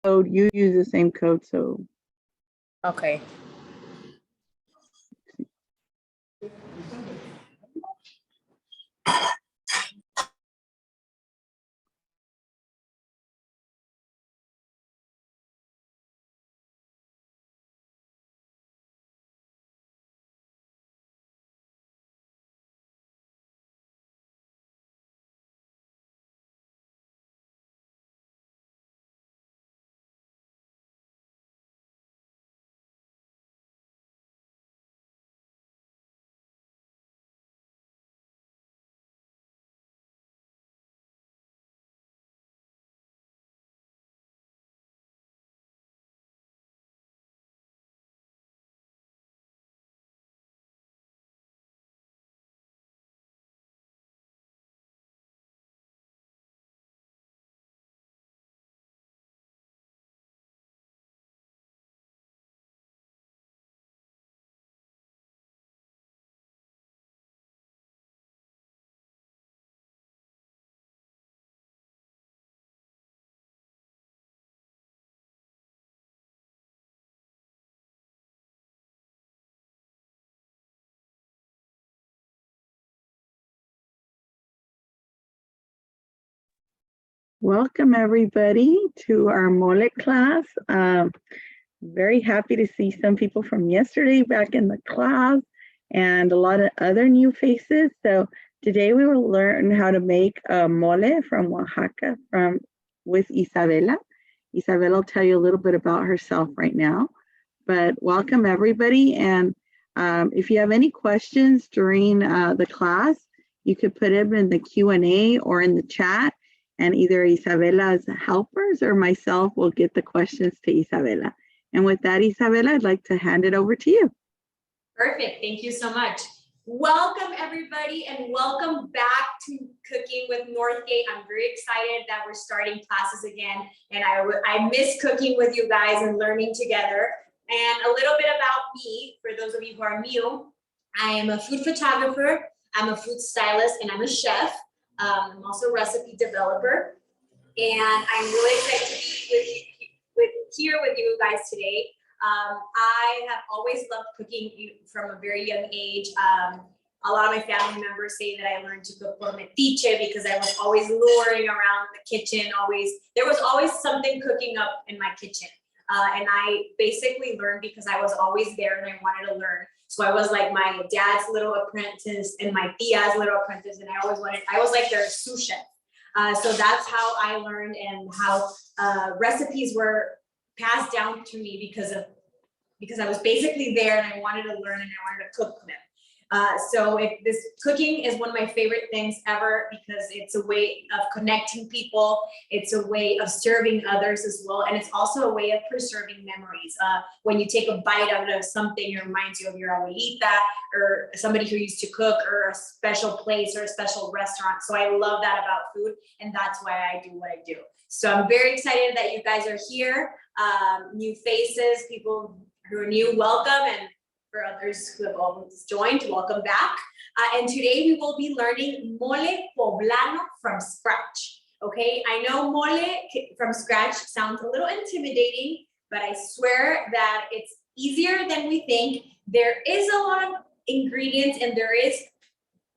code, you use the same code, so. Okay. Welcome everybody to our mole class. Very happy to see some people from yesterday back in the class and a lot of other new faces. So today we will learn how to make a mole from Oaxaca with Isabela. Isabela will tell you a little bit about herself right now, but welcome everybody. And if you have any questions during the class, you could put them in the Q&A or in the chat. And either Isabela's helpers or myself will get the questions to Isabela. And with that, Isabela, I'd like to hand it over to you. Perfect. Thank you so much. Welcome, everybody, and welcome back to Cooking with Northgate. I'm very excited that we're starting classes again. And I miss cooking with you guys and learning together. And a little bit about me, for those of you who are new, I am a food photographer, I'm a food stylist, and I'm a chef. I'm also a recipe developer, and I'm really excited to be here with you guys today. I have always loved cooking from a very young age. A lot of my family members say that I learned to cook por metiche because I was always luring around the kitchen. There was always something cooking up in my kitchen, and I basically learned because I was always there and I wanted to learn. So I was like my dad's little apprentice and my tia's little apprentice, and I was like their sous chef. So that's how I learned and how recipes were passed down to me because I was basically there and I wanted to learn and I wanted to cook them. So this cooking is one of my favorite things ever because it's a way of connecting people. It's a way of serving others as well. And it's also a way of preserving memories. When you take a bite out of something, it reminds you of your abuelita or somebody who used to cook or a special place or a special restaurant. So I love that about food. And that's why I do what I do. So I'm very excited that you guys are here. New faces, people who are new, welcome. And for others who have always joined, welcome back. And today we will be learning mole poblano from scratch. Okay, I know mole from scratch sounds a little intimidating, but I swear that it's easier than we think. There is a lot of ingredients and there is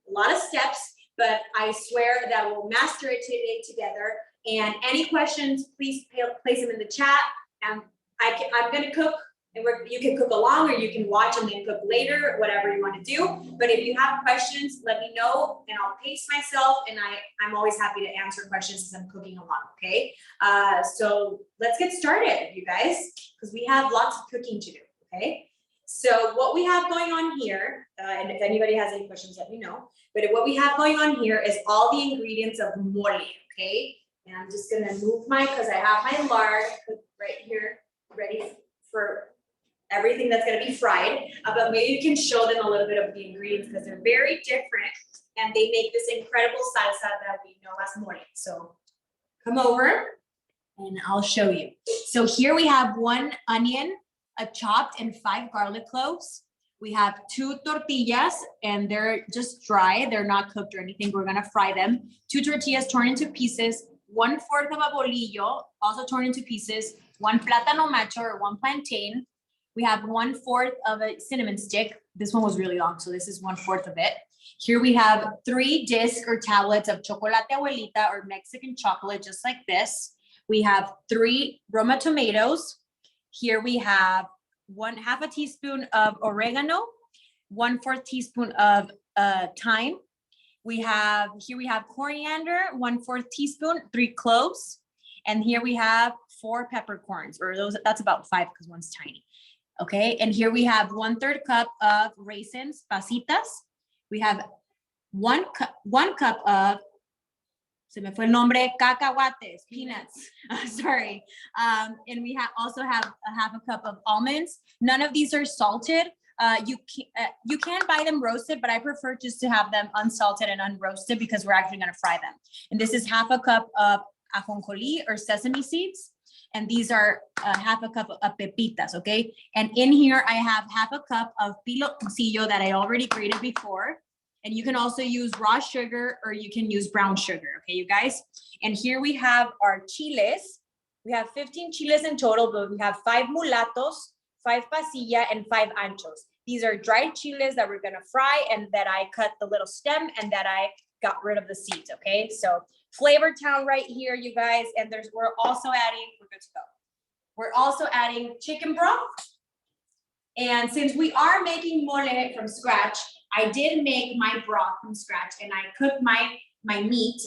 a lot of steps, but I swear that we'll master it today together. And any questions, please place them in the chat. And I'm gonna cook. And you can cook along or you can watch and then cook later, whatever you want to do. But if you have questions, let me know and I'll pace myself. And I'm always happy to answer questions as I'm cooking along, okay? So let's get started, you guys, because we have lots of cooking to do, okay? So what we have going on here, and if anybody has any questions, let me know. But what we have going on here is all the ingredients of mole, okay? And I'm just gonna move because I have my lard right here, ready for everything that's going to be fried, but maybe you can show them a little bit of the ingredients because they're very different and they make this incredible salsa that we know as mole. So come over and I'll show you. So here we have 1 onion, chopped, and 5 garlic cloves. We have 2 tortillas and they're just dry. They're not cooked or anything. We're going to fry them. 2 tortillas torn into pieces, 1/4 of a bolillo, also torn into pieces, 1 plátano macho or 1 plantain. We have 1/4 of a cinnamon stick. This one was really long, so this is 1/4 of it. Here we have 3 discs or tablets of chocolate abuelita or Mexican chocolate, just like this. We have 3 Roma tomatoes. Here we have 1/2 teaspoon of oregano, 1/4 teaspoon of thyme. Here we have coriander, 1/4 teaspoon, 3 cloves. And here we have 4 peppercorns, or that's about 5 because one's tiny. Okay, and here we have 1/3 cup of raisins, pasitas. We have 1 cup of, se me fue el nombre, cacahuates, peanuts. Sorry. And we also have a 1/2 cup of almonds. None of these are salted. You can buy them roasted, but I prefer just to have them unsalted and unroasted because we're actually going to fry them. And this is 1/2 cup of ajonjolí or sesame seeds. And these are 1/2 cup of pepitas, okay? And in here, I have 1/2 cup of piloncillo that I already grated before. And you can also use raw sugar or you can use brown sugar, okay, you guys? And here we have our chiles. We have 15 chiles in total, but we have 5 mulatos, 5 pasilla, and 5 anchos. These are dried chiles that we're gonna fry and that I cut the little stem and that I got rid of the seeds, okay? So Flavor Town right here, you guys. And we're also adding, we're good to go. We're also adding chicken broth. And since we are making mole from scratch, I did make my broth from scratch and I cooked my meat.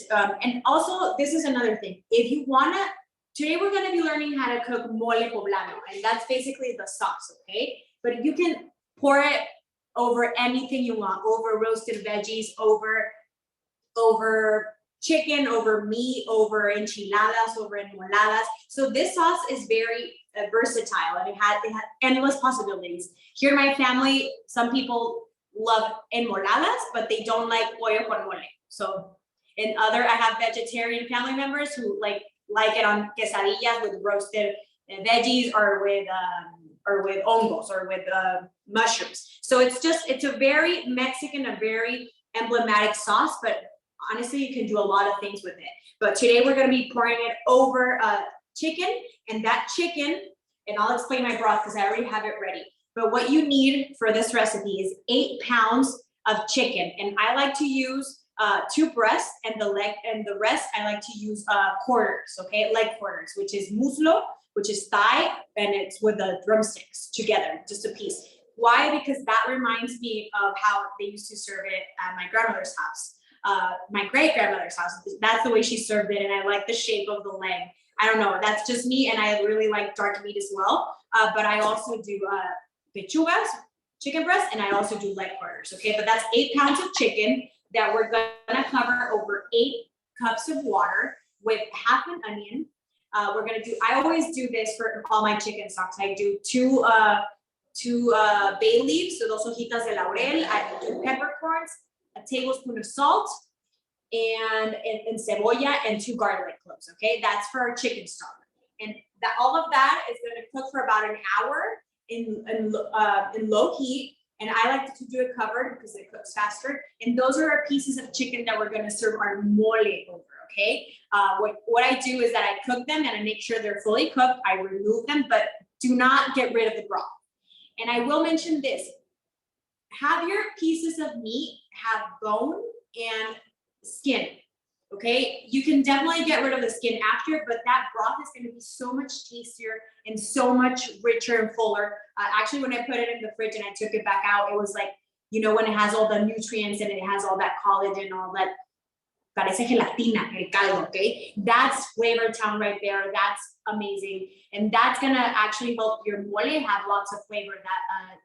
And also, this is another thing. If you wanna, today we're gonna be learning how to cook mole poblano, and that's basically the sauce, okay? But you can pour it over anything you want, over roasted veggies, over chicken, over meat, over enchiladas, over enmoladas. So this sauce is very versatile and it had endless possibilities. Here in my family, some people love enmoladas, but they don't like pollo con mole. So I have vegetarian family members who like it on quesadillas with roasted veggies or with hongos or with mushrooms. So it's a very Mexican, a very emblematic sauce, but honestly, you can do a lot of things with it. But today we're gonna be pouring it over chicken, and that chicken, and I'll explain my broth because I already have it ready. But what you need for this recipe is 8 pounds of chicken, and I like to use 2 breasts, and the rest I like to use quarters, okay, leg quarters, which is muslo, which is thigh, and it's with the drumsticks together, just a piece. Why? Because that reminds me of how they used to serve it at my grandmother's house. My great grandmother's house. That's the way she served it, and I like the shape of the leg. I don't know, that's just me, and I really like dark meat as well. But I also do pechugas, chicken breast, and I also do leg quarters. Okay, but that's 8 pounds of chicken that we're gonna cover over 8 cups of water with 1/2 an onion. I always do this for all my chicken stocks. I do two bay leaves, so those hojitas de laurel. I do 2 peppercorns, a tablespoon of salt, and cebolla, and 2 garlic cloves. Okay, that's for our chicken stock. And all of that is going to cook for about an hour in low heat. And I like to do it covered because it cooks faster. And those are our pieces of chicken that we're going to serve our mole over. Okay, what I do is that I cook them and I make sure they're fully cooked. I remove them, but do not get rid of the broth. And I will mention this. Have your pieces of meat have bone and skin, okay? You can definitely get rid of the skin after, but that broth is gonna be so much tastier and so much richer and fuller. Actually, when I put it in the fridge and I took it back out, it was like, you know, when it has all the nutrients and it has all that collagen, all that, parece gelatina, el caldo, okay? That's Flavor Town right there. That's amazing. And that's gonna actually help your mole have lots of flavor, that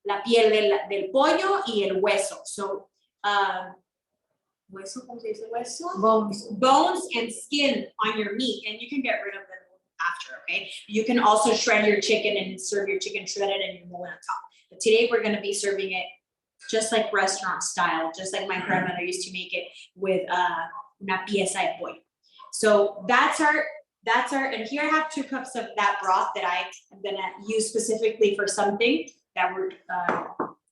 la piel del pollo y el hueso. So, hueso, ¿cómo se dice hueso? Bones. Bones and skin on your meat, and you can get rid of them after, okay? You can also shred your chicken and serve your chicken shredded and your mole on top. But today we're gonna be serving it just like restaurant style, just like my grandmother used to make it with una pieza de pollo. So that's our, and here I have 2 cups of that broth that I am gonna use specifically for something that we're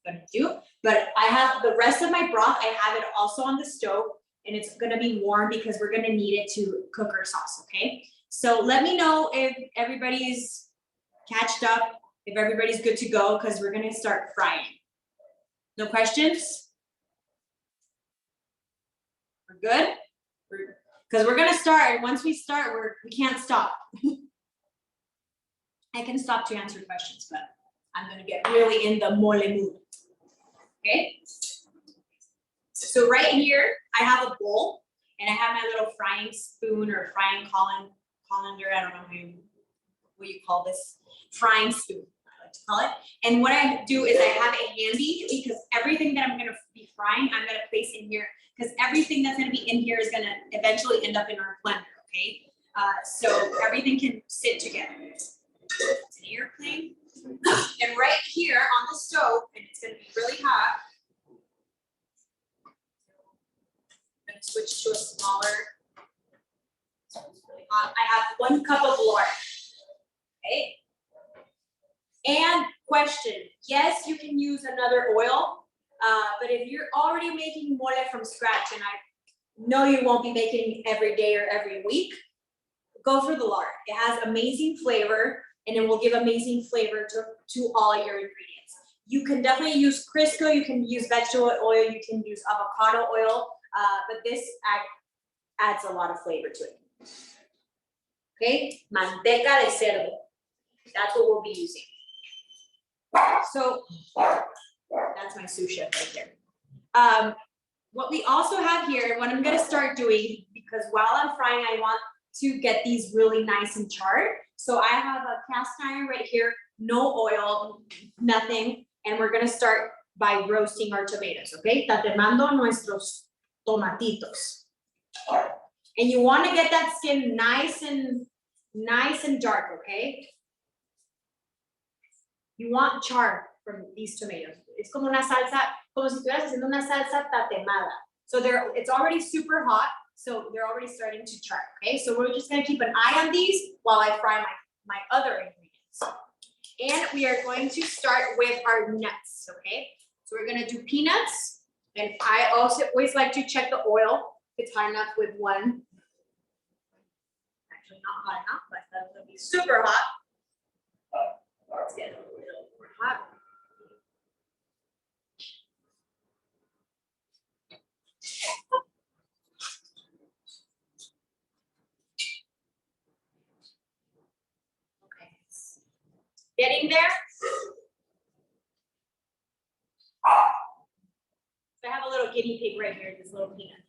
gonna do. But I have the rest of my broth, I have it also on the stove, and it's gonna be warm because we're gonna need it to cook our sauce, okay? So let me know if everybody's catched up, if everybody's good to go, because we're gonna start frying. No questions? We're good? Because we're gonna start, and once we start, we can't stop. I can stop to answer questions, but I'm gonna get really in the mole mood. Okay? So right here, I have a bowl, and I have my little frying spoon or frying colander, I don't know what you call this, frying spoon, I like to call it. And what I do is I have it handy because everything that I'm gonna be frying, I'm gonna place in here because everything that's gonna be in here is gonna eventually end up in our blender, okay? So everything can sit together. It's an airplane. And right here on the stove, and it's gonna be really hot. I'm gonna switch to a smaller. It's really hot. I have 1 cup of lard. Okay. And question, yes, you can use another oil, but if you're already making mole from scratch, and I know you won't be making every day or every week, go for the lard. It has amazing flavor, and it will give amazing flavor to all your ingredients. You can definitely use Crisco, you can use vegetable oil, you can use avocado oil, but this adds a lot of flavor to it. Okay, manteca de cerdo. That's what we'll be using. So that's my sous chef right there. What we also have here, and what I'm gonna start doing, because while I'm frying, I want to get these really nice and charred. So I have a cast iron right here, no oil, nothing, and we're gonna start by roasting our tomatoes, okay? Tatemando nuestros tomatitos. And you wanna get that skin nice and dark, okay? You want char from these tomatoes. It's como una salsa, como si estuvieras haciendo una salsa tatemada. So it's already super hot, so they're already starting to char, okay? So we're just gonna keep an eye on these while I fry my other ingredients. And we are going to start with our nuts, okay? So we're gonna do peanuts, and I also always like to check the oil. It's hot enough with 1. Actually not hot enough, but that's gonna be super hot. Let's get it a little more hot. Okay. Getting there. So I have a little guinea pig right here, this little peanut.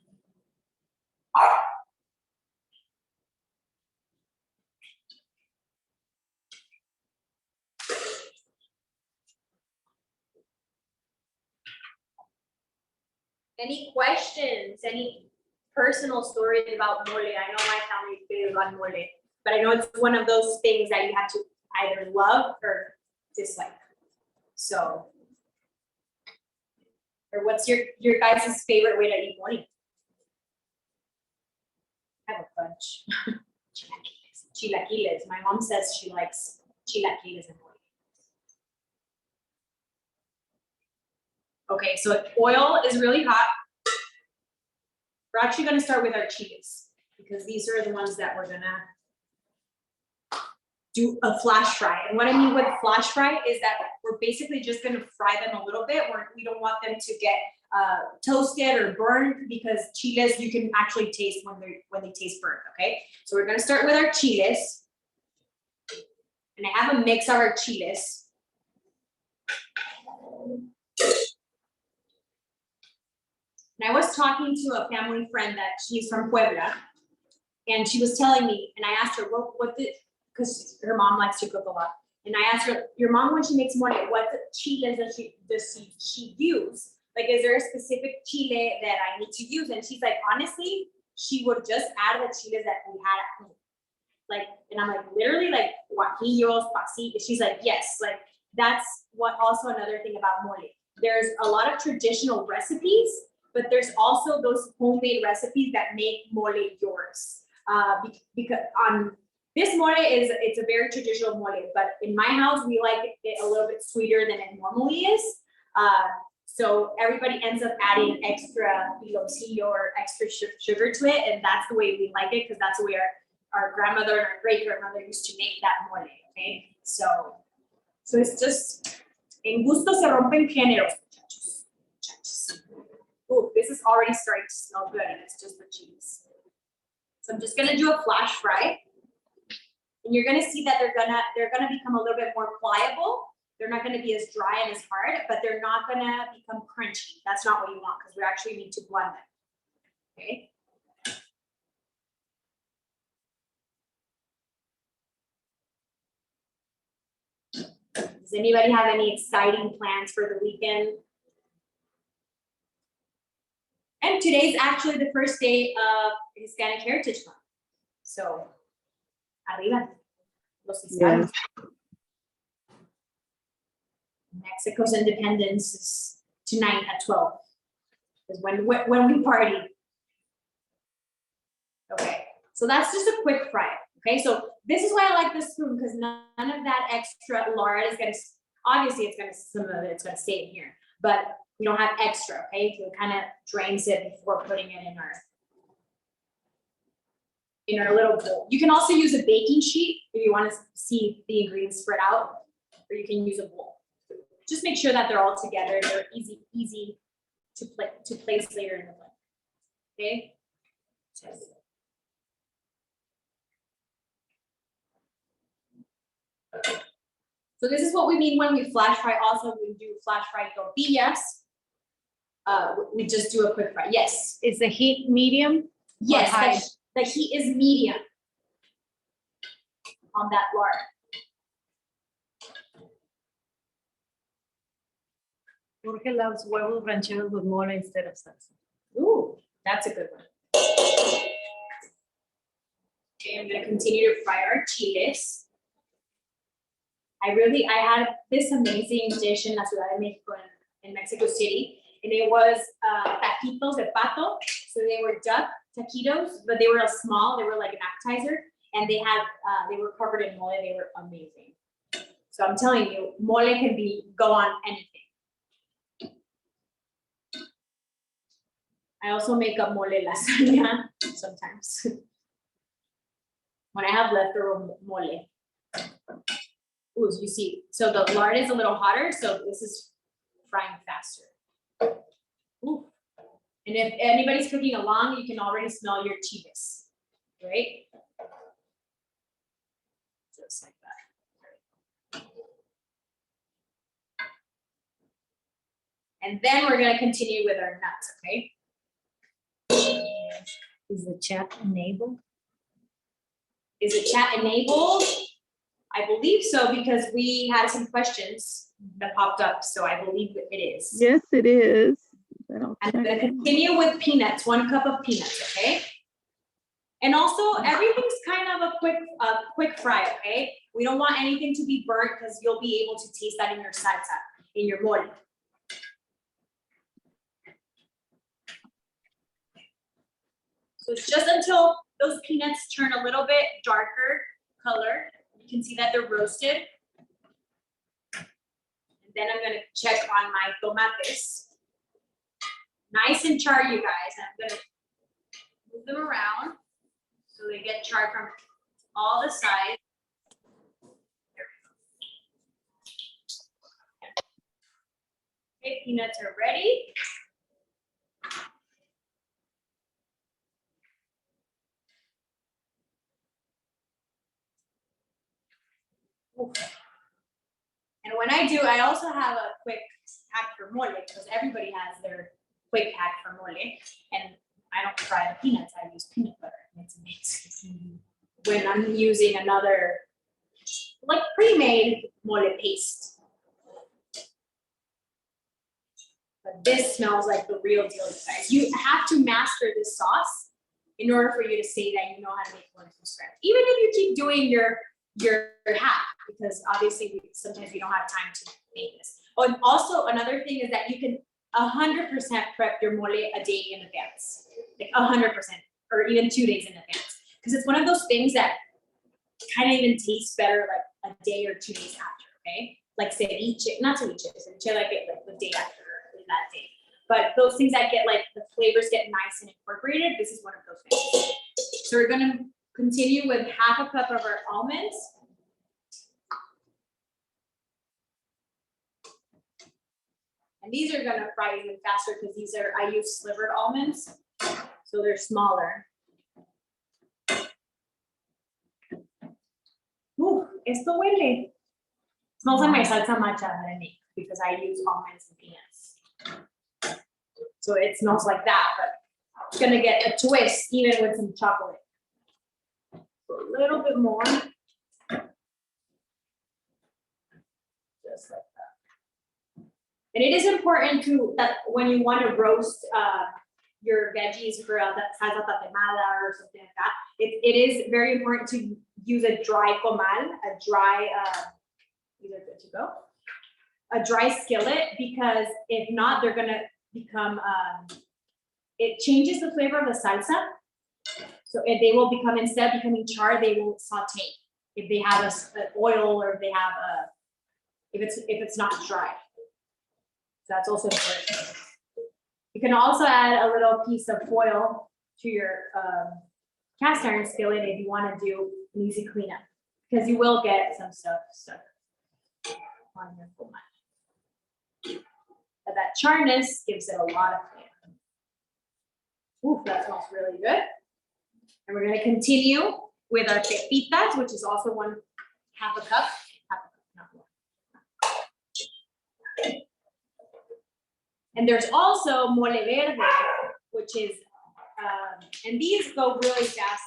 Any questions? Any personal stories about mole? I know my family is big on mole, but I know it's one of those things that you have to either love or dislike. So, or what's your guys' favorite way to eat mole? I have a bunch. Chilaquiles. My mom says she likes chilaquiles and mole. Okay, so oil is really hot. We're actually gonna start with our chiles because these are the ones that we're gonna do a flash fry. And what I mean with flash fry is that we're basically just gonna fry them a little bit. We don't want them to get toasted or burned because chiles you can actually taste when they taste burnt, okay? So we're gonna start with our chiles. And I have a mix of our chiles. And I was talking to a family friend that she's from Puebla, and she was telling me, and I asked her, because her mom likes to cook a lot. And I asked her, your mom, when she makes mole, what chiles does she use? Like, is there a specific chile that I need to use? And she's like, honestly, she would just add the chiles that we had at home. Like, and I'm like, literally, like guajillos, pasilla. She's like, yes, like that's what also another thing about mole. There's a lot of traditional recipes, but there's also those homemade recipes that make mole yours. Because on this mole it's a very traditional mole, but in my house we like it a little bit sweeter than it normally is. So everybody ends up adding extra piloncillo or extra sugar to it, and that's the way we like it because that's the way our grandmother and our great grandmother used to make that mole, okay? So it's just, en gusto se rompen géneros, muchachos. Ooh, this is already starting to smell good, and it's just the cheese. So I'm just gonna do a flash fry, and you're gonna see that they're gonna become a little bit more pliable. They're not gonna be as dry and as hard, but they're not gonna become crunchy. That's not what you want, because we actually need to blend them. Okay. Does anybody have any exciting plans for the weekend? And today's actually the first day of Hispanic Heritage Month. So, arriba, los hispanos. Yes. Mexico's independence is tonight at 12. Is when we party. Okay, so that's just a quick fry. Okay, so this is why I like this spoon, because none of that extra lard is gonna, obviously it's gonna, some of it's gonna stay in here, but we don't have extra, okay? So it kind of drains it before putting it in our little bowl. You can also use a baking sheet if you want to see the ingredients spread out, or you can use a bowl. Just make sure that they're all together and they're easy to place later in the blend. Okay. So this is what we mean when we flash fry. Also, we do flash fry tortillas. We just do a quick fry. Yes. Is the heat medium? Yes, the heat is medium on that lard. Jorge loves huevos rancheros with mole instead of salsa. Ooh, that's a good one. Okay, I'm gonna continue to fry our chiles. I had this amazing dish in La Ciudad de Mexico in Mexico City, and it was taquitos de pato. So they were duck taquitos, but they were small. They were like an appetizer, and they were covered in mole. They were amazing. So I'm telling you, mole can go on anything. I also make up mole lasagna sometimes when I have leftover mole. Ooh, you see, so the lard is a little hotter, so this is frying faster. Ooh. And if anybody's cooking along, you can already smell your chiles, right? Just like that. And then we're gonna continue with our nuts, okay? Is the chat enabled? Is the chat enabled? I believe so, because we had some questions that popped up, so I believe that it is. Yes, it is. I'm gonna continue with peanuts, 1 cup of peanuts, okay? And also, everything's kind of a quick fry, okay? We don't want anything to be burnt, because you'll be able to taste that in your salsa, in your mole. So it's just until those peanuts turn a little bit darker color. You can see that they're roasted. And then I'm gonna check on my tomates. Nice and charred, you guys. I'm gonna move them around so they get charred from all the sides. Okay, peanuts are ready. Oof. And when I do, I also have a quick hack for mole, because everybody has their quick hack for mole. And I don't fry the peanuts, I use peanut butter. It's amazing. When I'm using another, like pre-made mole paste. But this smells like the real deal, you guys. You have to master this sauce in order for you to say that you know how to make mole from scratch. Even if you keep doing your hack, because obviously sometimes we don't have time to make this. Oh, and also another thing is that you can 100% prep your mole a day in advance, like 100%, or even 2 days in advance, because it's one of those things that kind of even tastes better like a day or 2 days after. Okay, like ceviche, not ceviche like the day after that day. But those things that get like the flavors get nice and incorporated, this is one of those things. So we're gonna continue with half a cup of our almonds. And these are gonna fry even faster because these are, I use slivered almonds, so they're smaller. Ooh, esto huele. Smells like my salsa matcha that I make because I use almonds and peanuts. So it smells like that, but it's gonna get a twist even with some chocolate. So a little bit more. Just like that. And it is important to, that when you want to roast your veggies for that salsa tatemada or something like that, it is very important to use a dry comal, a dry, these are good to go, a dry skillet, because if not, they're gonna become, it changes the flavor of the salsa. So if they will become, instead of becoming charred, they will saute. If they have an oil, or if they have a, if it's not dry. So that's also important. You can also add a little piece of foil to your cast iron skillet if you want to do an easy cleanup, because you will get some stuff stuck on your comal. But that charness gives it a lot of flavor. Ooh, that smells really good. And we're going to continue with our pepitas, which is also half a cup, not more. And there's also mole verde, which is, and these go really fast.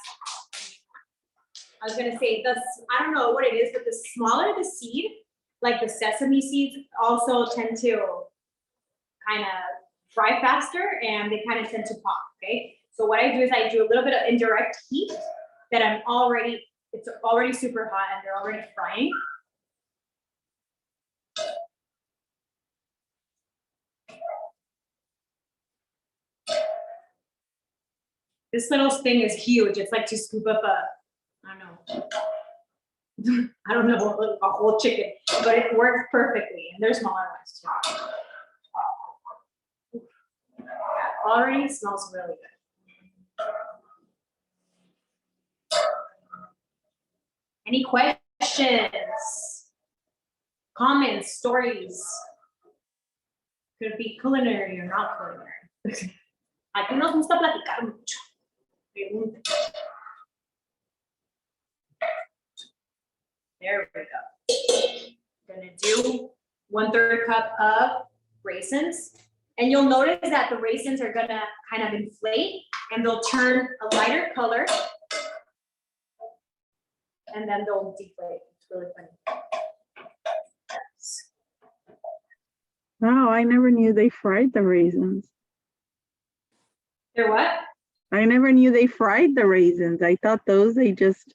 I was gonna say this, I don't know what it is, but the smaller the seed, like the sesame seeds, also tend to kind of fry faster, and they kind of tend to pop, okay? So what I do is I do a little bit of indirect heat that it's already super hot and they're already frying. This little thing is huge. It's like to scoop up I don't know, a whole chicken, but it works perfectly. And there's smaller ones too. That already smells really good. Any questions, comments, stories? Could be culinary or not culinary. Aquí nos gusta platicar mucho. There we go. Gonna do 1/3 cup of raisins. And you'll notice that the raisins are gonna kind of inflate and they'll turn a lighter color. And then they'll deflate. It's really funny. Wow, I never knew they fried the raisins. They're what? I never knew they fried the raisins. I thought they just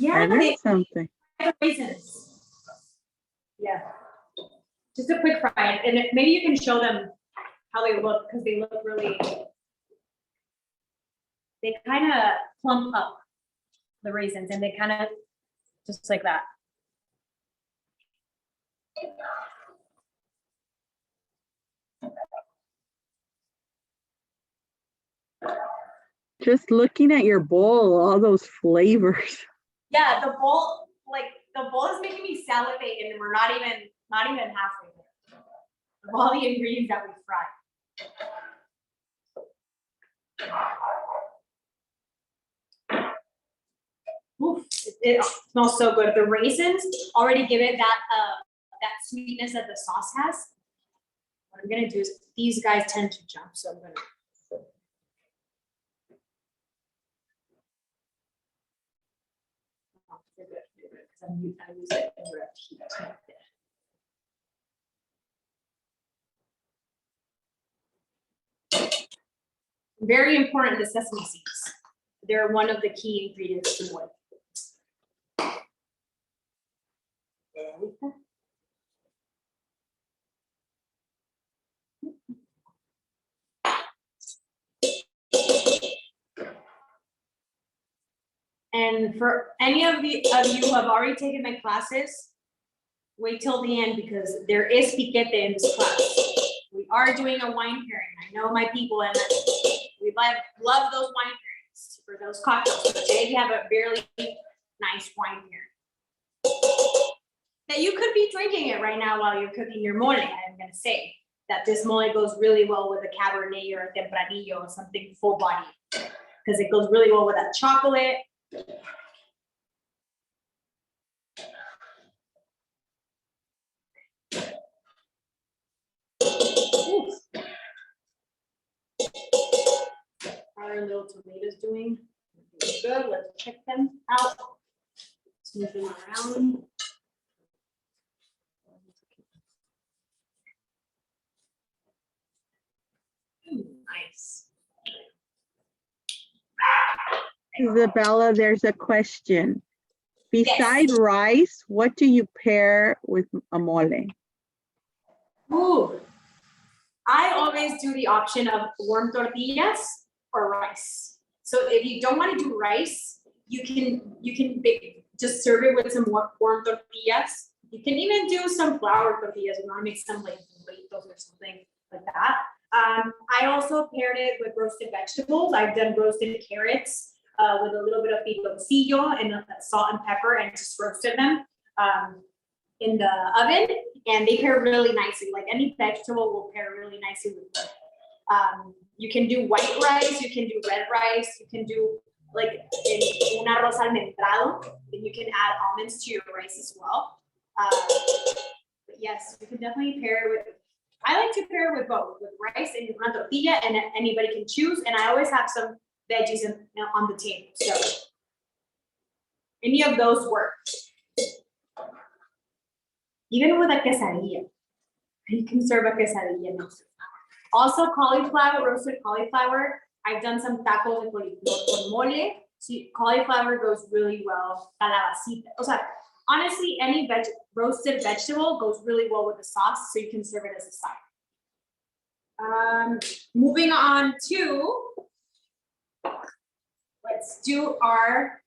added something. Raisins. Yeah. Just a quick fry. And maybe you can show them how they look, because they look really, they kind of plump up the raisins, and they kind of just like that. Just looking at your bowl, all those flavors. Yeah, the bowl is making me salivate, and we're not even halfway there of all the ingredients that we fried. Oof, it smells so good. The raisins already give it that sweetness that the sauce has. What I'm gonna do is, these guys tend to jump, so I'm gonna. I use it in direct heat. Very important, the sesame seeds. They're one of the key ingredients to what. And for any of you who have already taken my classes, wait till the end, because there is piquete in this class. We are doing a wine pairing. I know my people, and we love those wine pairings. nice for those cocktails. So today we have a really nice wine here. That you could be drinking it right now while you're cooking your mole. I'm gonna say that this mole goes really well with a Cabernet or a Tempranillo or something full body, because it goes really well with that chocolate. Ooh. How are our little tomatoes doing? Good, let's check them out. Let's move them around. Nice. Isabella, there's a question. Beside Yes. rice, what do you pair with a mole? Ooh. I always do the option of warm tortillas or rice. So if you don't want to do rice, you can just serve it with some warm tortillas. You can even do some flour tortillas. You want to make some like burritos or something like that. I also paired it with roasted vegetables. I've done roasted carrots with a little bit of piloncillo and salt and pepper, and just roasted them in the oven, and they pair really nicely. Like any vegetable will pair really nicely with them. You can do white rice, you can do red rice, you can do like un arroz almendrado, and you can add almonds to your rice as well. But yes, you can definitely pair it with, I like to pair it with both, with rice and una tortilla, and anybody can choose. And I always have some veggies on the table. So any of those work. Even with a quesadilla, you can serve a quesadilla. Also cauliflower, roasted cauliflower. I've done some tacos with mole. See, cauliflower goes really well. Calabacita. O sea, honestly, any roasted vegetable goes really well with the sauce, so you can serve it as a side. Moving on to, let's do our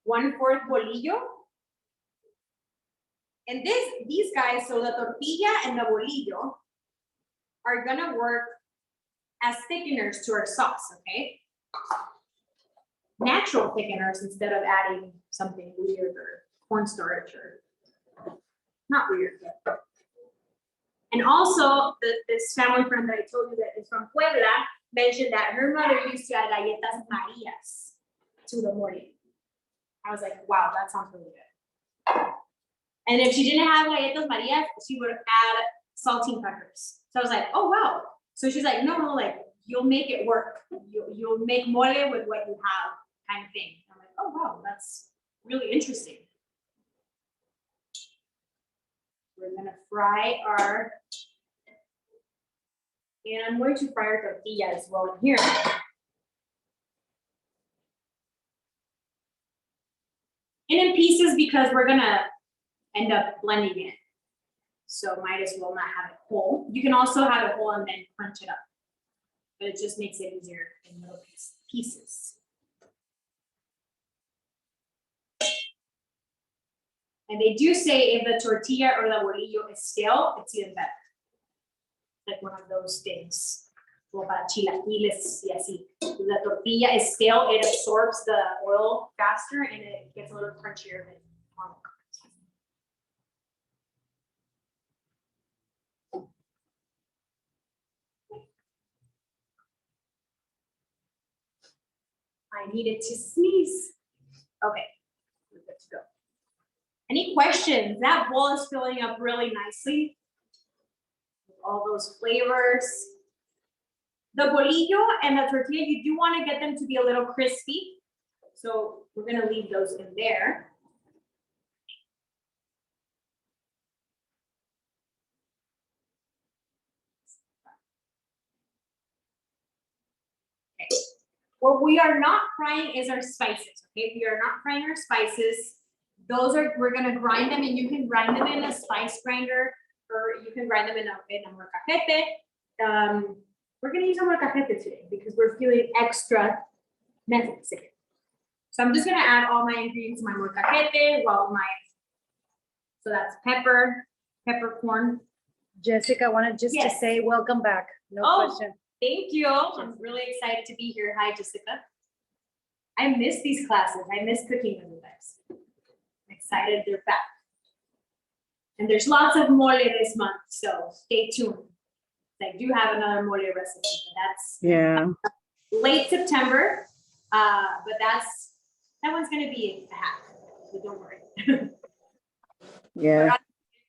1/4 bolillo. And these guys, so the tortilla and the bolillo are gonna work as thickeners to our sauce, okay? Natural thickeners instead of adding something weird or cornstarch or not weird. But. And also, this family friend that I told you that is from Puebla mentioned that her mother used to add galletas Marias to the morning. I was like, wow, that sounds really good. And if she didn't have galletas Marias, she would add saltine peppers. So I was like, oh, wow. So she's like, no, like, you'll make it work. You'll make mole with what you have, kind of thing. I'm like, oh, wow, that's really interesting. We're gonna fry our, and I'm going to fry our tortilla as well in here. And in pieces, because we're gonna end up blending it. So might as well not have it whole. You can also have it whole and then crunch it up. But it just makes it easier in little pieces. And they do say if the tortilla or the bolillo is stale, it's even better. Like one of those things. Como para chilaquiles y así. If the tortilla is stale, it absorbs the oil faster and it gets a little crunchier than normal. I needed to sneeze. Okay, we're good to go. Any questions? That bowl is filling up really nicely with all those flavors. The bolillo and the tortilla, you do want to get them to be a little crispy. So we're going to leave those in there. Okay. What we are not frying is our spices, okay? We are not frying our spices. Those are, we're gonna grind them, and you can grind them in a spice grinder, or you can grind them in a molcajete. We're gonna use a molcajete today because we're feeling extra Mexican. So I'm just gonna add all my ingredients to my molcajete, so that's peppercorn. Jessica, I wanted just to say welcome back. No question. Thank you. I'm really excited to be here. Hi, Jessica. I miss these classes. I miss cooking with you guys. I'm excited they're back. And there's lots of mole this month, so stay tuned. I do have another mole recipe, but that's late September. But that one's gonna be a hack, so don't worry. Yeah.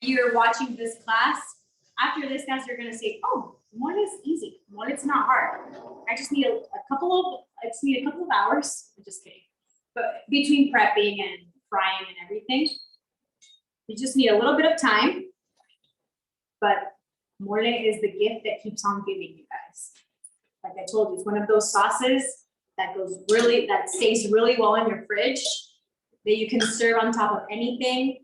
If you're watching this class, after this class, you're gonna say, "Oh, mole is easy. Mole it's not hard. I just need a couple of hours." I'm just kidding. But between prepping and frying and everything, you just need a little bit of time. But mole is the gift that keeps on giving, you guys. Like I told you, it's one of those sauces that stays really well in your fridge, that you can serve on top of anything.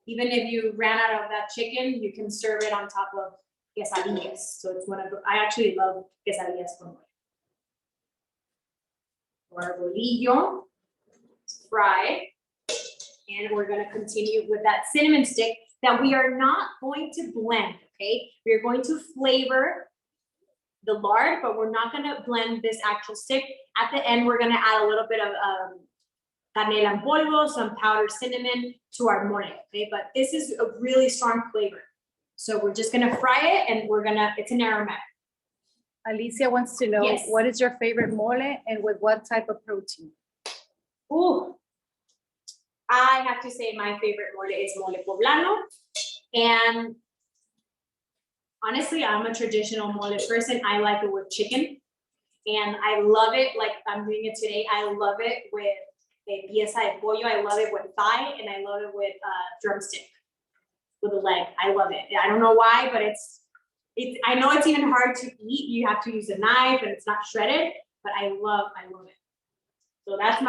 Even if you ran out of that chicken, you can serve it on top of quesadillas. So it's I actually love quesadillas con mole. Our bolillo, fried. And we're gonna continue with that cinnamon stick that we are not going to blend, okay? We're going to flavor the lard, but we're not gonna blend this actual stick. At the end, we're gonna add a little bit of canela en polvo, some powdered cinnamon to our mole, okay? But this is a really strong flavor. So we're just gonna fry it and it's an aromatic. Alicia wants to know, Yes. what is your favorite mole and with what type of protein? Ooh, I have to say my favorite mole is mole poblano. And honestly, I'm a traditional mole person. I like it with chicken. And I love it, like I'm doing it today. I love it with a pieza de pollo. I love it with thigh, and I love it with drumstick, with a leg. I love it. I don't know why, but I know it's even hard to eat. You have to use a knife and it's not shredded, but I love it. So that's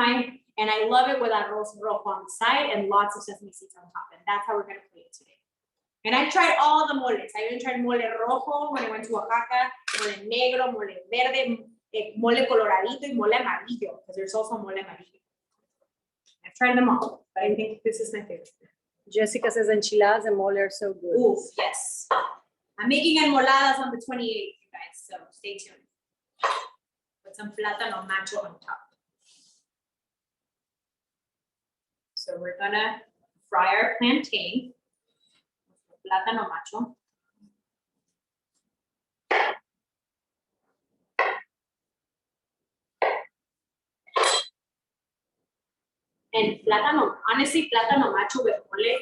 and I love it with arroz rojo on the side and lots of sesame seeds on top. And that's how we're gonna play it today. And I've tried all the moles. I even tried mole rojo when I went to Oaxaca, mole negro, mole verde, mole coloradito, y mole amarillo, because there's also mole amarillo. I've tried them all, but I think this is my favorite. Jessica says enchiladas and mole are so good. Ooh, yes. I'm making enmoladas on the 28th, you guys, so stay tuned. Put some plátano macho on top. So we're gonna fry our plantain, plátano macho. And honestly, plátano macho with mole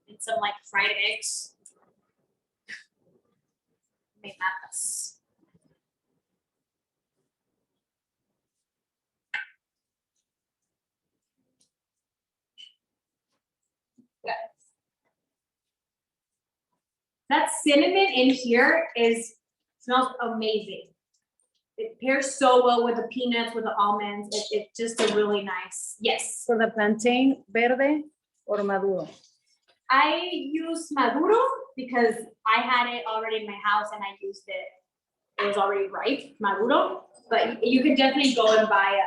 and some like fried eggs. Me matas. Yes. That cinnamon in here smells amazing. It pairs so well with the peanuts, with the almonds. It's just a really nice, yes. For the plantain, verde or maduro? I use maduro because I had it already in my house and I used it. It was already ripe, maduro. But you could definitely go and buy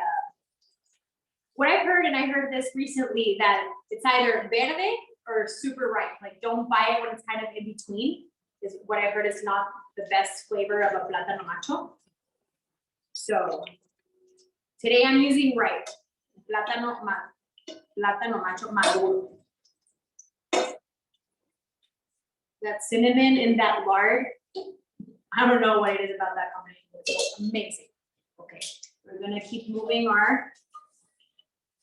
what I've heard, and I heard this recently, that it's either verde or super ripe. Like don't buy it when it's kind of in between. Is what I've heard is not the best flavor of a plátano macho. So today I'm using ripe plátano macho maduro. That cinnamon and that lard, I don't know what it is about that combination, but it's amazing. Okay, we're gonna keep moving our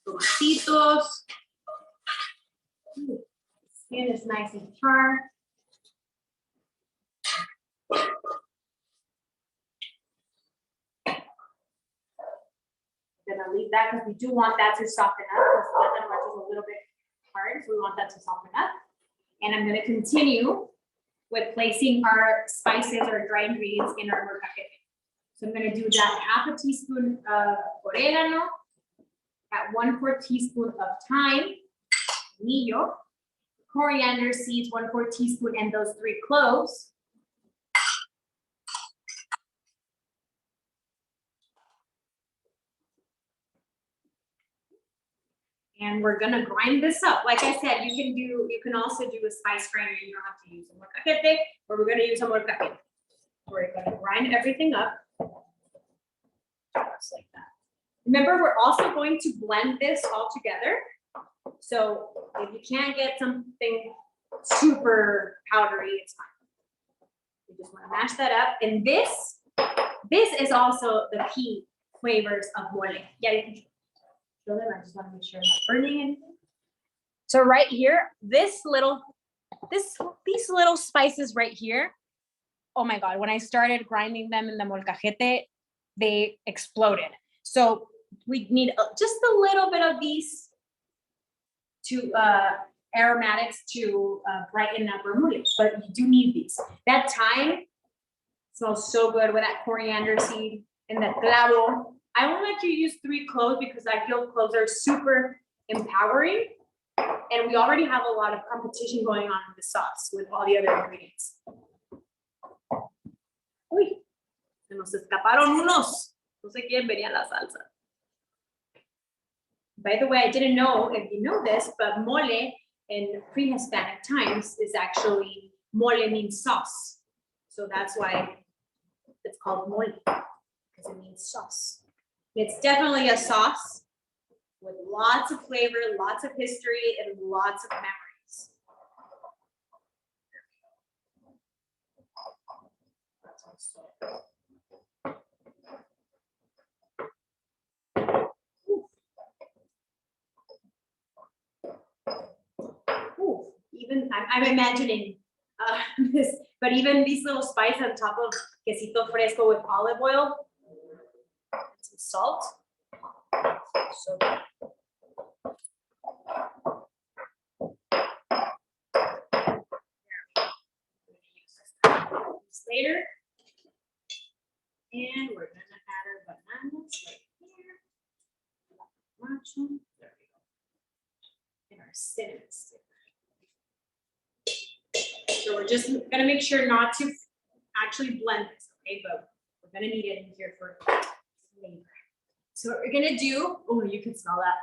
tomatitos. The skin is nice and firm. Gonna leave that because we do want that to soften up. Because plátano macho is a little bit hard, so we want that to soften up. And I'm going to continue with placing our spices or dry ingredients in our molcajete. So I'm going to do that half a teaspoon of oregano, at 1/4 teaspoon of thyme, millo, coriander seeds, 1/4 teaspoon, and those 3 cloves. And we're gonna grind this up. Like I said, you can also do a spice grinder. You don't have to use a molcajete, but we're gonna use a molcajete. We're gonna grind everything up. Just like that. Remember, we're also going to blend this all together. So if you can't get something super powdery, it's fine. You just want to mash that up. And this is also the key flavors of mole. Yeah, you can show them. I just want to make sure I'm not burning anything. So right here, these little spices right here, oh my God, when I started grinding them in the molcajete, they exploded. So we need just a little bit of these to aromatics to brighten up our mole, but you do need these. That thyme smells so good with that coriander seed and that clavo. I won't let you use 3 cloves because I feel cloves are super empowering. And we already have a lot of competition going on in the sauce with all the other ingredients. Uy, se nos escaparon unos. No sé quién venía la salsa. By the way, I didn't know if you know this, but mole in pre-Hispanic times is actually mole means sauce. So that's why it's called mole, because it means sauce. It's definitely a sauce with lots of flavor, lots of history, and lots of memories. Ooh, even I'm imagining this, but even these little spices on top of quesito fresco with olive oil, some salt. So good. Later, and we're gonna add our bananas right here. Macho, there we go. And our cinnamon stick. So we're just gonna make sure not to actually blend this, okay? But we're gonna need it in here for flavor. So what we're gonna do, oh, you can smell that.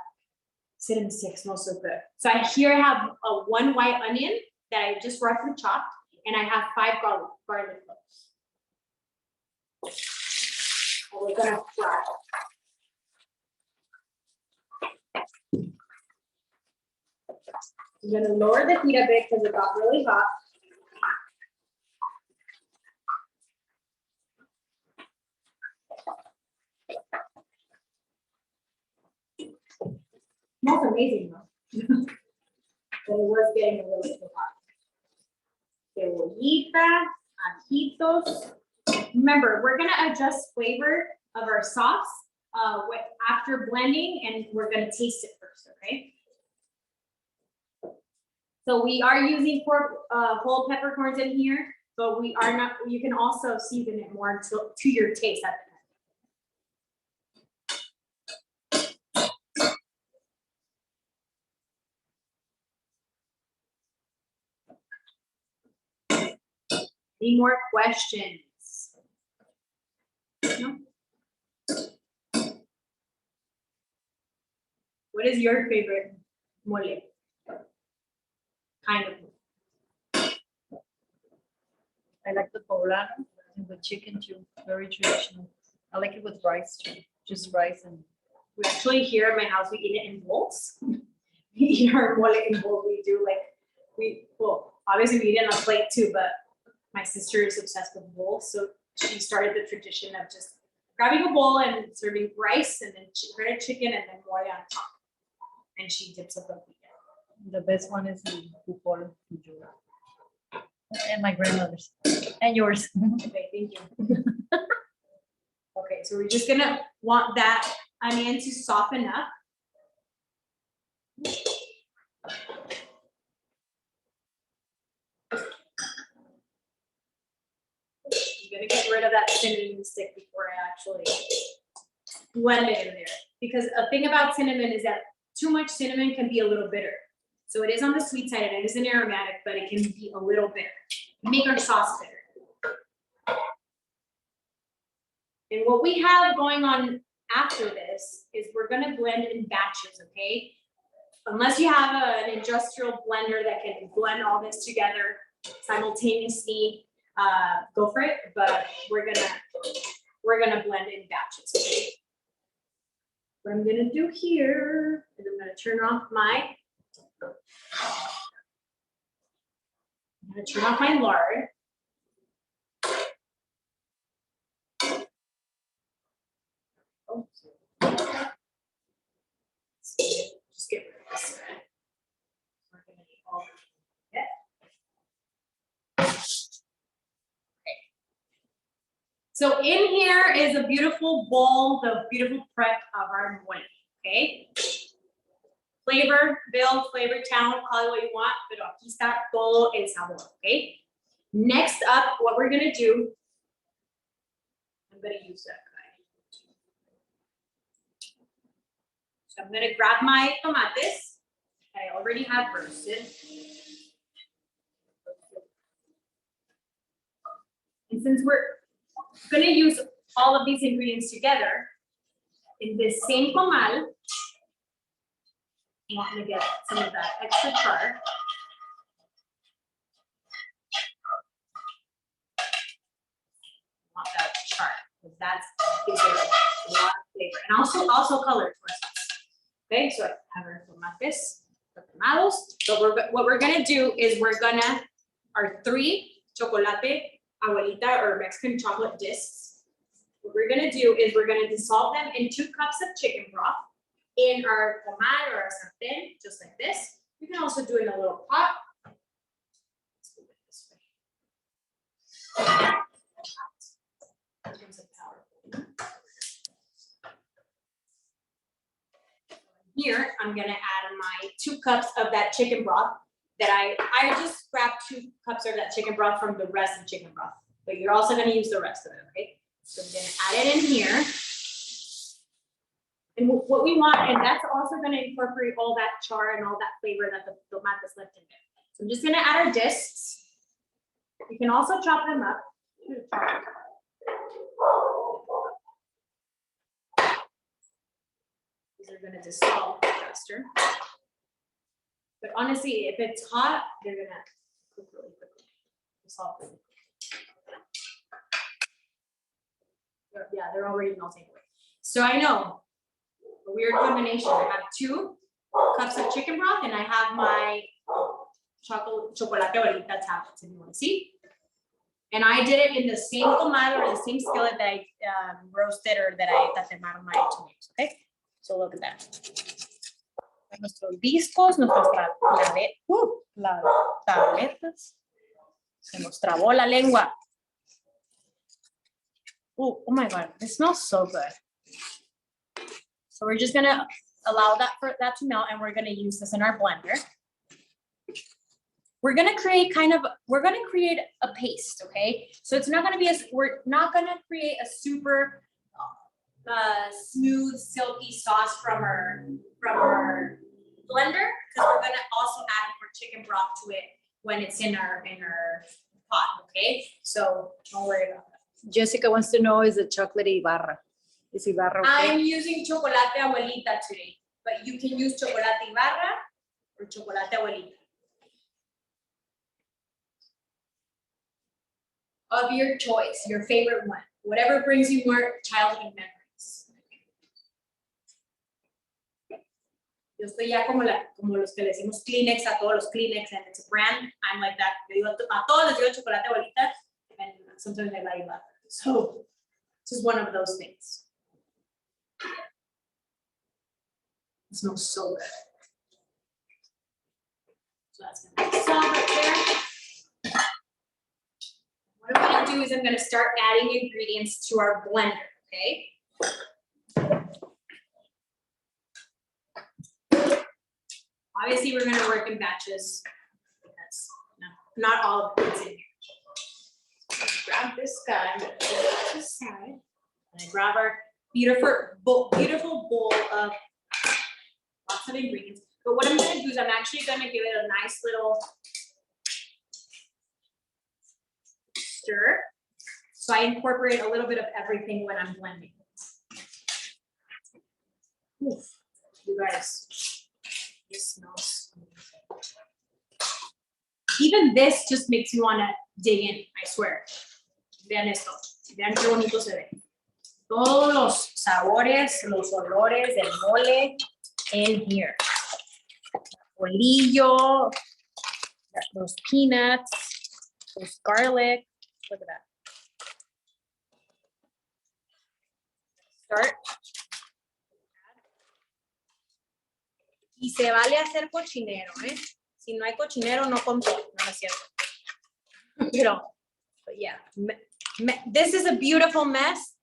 Cinnamon stick smells so good. So I here have a 1 white onion that I just roughly chopped, and I have 5 garlic cloves. And we're gonna fry. I'm gonna lower the heat a bit because it got really hot. Smells amazing though. But it was getting a little too hot. Cebollita, ajitos. Remember, we're gonna adjust flavor of our sauce after blending, and we're gonna taste it first, okay? So we are using whole peppercorns in here, but we are not. You can also season it more to your taste at the end. Any more questions? No? What is your favorite mole? Kind of. I like the poblano and with chicken too, very traditional. I like it with rice too, just rice and. We actually here at my house, we eat it in bowls. We eat our mole in bowls. We do well, obviously we eat it on a plate too, but my sister is obsessed with bowls. So she started the tradition of just grabbing a bowl and serving rice and then breaded chicken and then mole on top. And she dips up a pita. The best one is the pupolo and my grandmother's and yours. Okay, thank you. Okay, so we're just gonna want that onion to soften up. I'm gonna get rid of that cinnamon stick before I actually blend it in there. Because a thing about cinnamon is that too much cinnamon can be a little bitter. So it is on the sweet side and it is an aromatic, but it can be a little bitter. Make our sauce bitter. And what we have going on after this is we're gonna blend in batches, okay? Unless you have an industrial blender that can blend all this together simultaneously, go for it. But we're gonna blend in batches, okay? what I'm gonna do here is I'm gonna turn off my lard. Oh, just get rid of this. We're gonna need all of it. So in here is a beautiful bowl, the beautiful prep of our mole, okay? Flavor, Bill, flavor town, call it what you want, pero aquí está todo el sabor, okay? Next up, what we're gonna do, I'm gonna use that guy. So I'm gonna grab my tomates that I already have roasted. And since we're gonna use all of these ingredients together in this same comal, I'm gonna get some of that extra char. Want that char, because that gives it a lot of flavor and also color to our sauce. Okay, so I have our tomates, tomatos. So what we're gonna do is our 3 chocolate abuelita or Mexican chocolate discs. What we're gonna do is we're gonna dissolve them in 2 cups of chicken broth in our comal or our sartén, just like this. You can also do it in a little pot. Let's do it this way. Here, I'm gonna add my 2 cups of that chicken broth that I just grabbed 2 cups of that chicken broth from the rest of chicken broth, but you're also gonna use the rest of it, okay? So I'm gonna add it in here. And what we want, and that's also gonna incorporate all that char and all that flavor that the tomates left in there. So I'm just gonna add our discs. You can also chop them up. These are gonna dissolve faster. But honestly, if it's hot, they're gonna cook really quickly. Dissolve really quickly. Yeah, they're already melting away. So I know, a weird combination. I have 2 cups of chicken broth and I have my chocolate abuelita tablets, if you want to see. And I did it in the same comal or the same skillet that I roasted or that I tatemaron my tomatoes, okay? So look at that. Nuestros discos, nuestras tabletas. Se nos trabó la lengua. Oh my God, this smells so good. So we're just gonna allow that to melt and we're gonna use this in our blender. We're gonna create a paste, okay? So it's not gonna be we're not gonna create a super smooth, silky sauce from our blender, because we're gonna also add more chicken broth to it when it's in our pot, okay? So don't worry about that. Jessica wants to know, is the chocolate Ibarra? Is Ibarra okay? I'm using chocolate abuelita today, but you can use chocolate Ibarra or chocolate abuelita. Of your choice, your favorite one, whatever brings you more childhood memories. Yo estoy ya como los que le decimos Kleenex a todos los Kleenex, and it's a brand. I'm like that. Yo digo, a todos les digo chocolate abuelita, and sometimes I like that. So this is one of those things. It smells so good. So that's gonna be solid right there. What I'm gonna do is I'm gonna start adding ingredients to our blender, okay? Obviously, we're gonna work in batches because not all of it's in here. So grab this guy, I'm gonna put it to the side, and I grab our beautiful bowl of lots of ingredients. But what I'm gonna do is I'm actually gonna give it a nice little stir. So I incorporate a little bit of everything when I'm blending. Oof, you guys, this smells amazing. Even this just makes me want to dig in, I swear. Vean esto, vean qué bonito se ve. todos los sabores, los olores del mole in here. Bolillo, those peanuts, those garlic. Look at that. Start. Y se vale hacer cochinero, ¿eh? Si no hay cochinero, no compro. No es cierto. Pero, but yeah. This is a beautiful mess.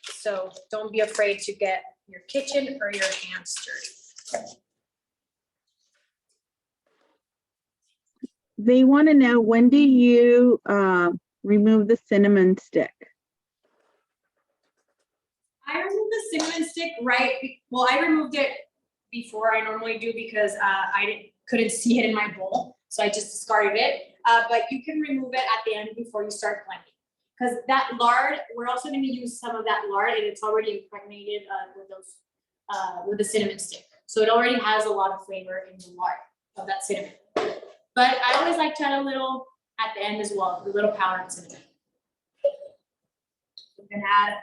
So don't be afraid to get your kitchen or your hands dirty. They want to know, when do you remove the cinnamon stick? I removed the cinnamon stick well, I removed it before I normally do because I couldn't see it in my bowl. So I just discarded it. But you can remove it at the end before you start blending. Because that lard, we're also going to use some of that lard, and it's already impregnated with the cinnamon stick. So it already has a lot of flavor in the lard of that cinnamon. But I always like to add a little at the end as well, a little powdered cinnamon. We're going to add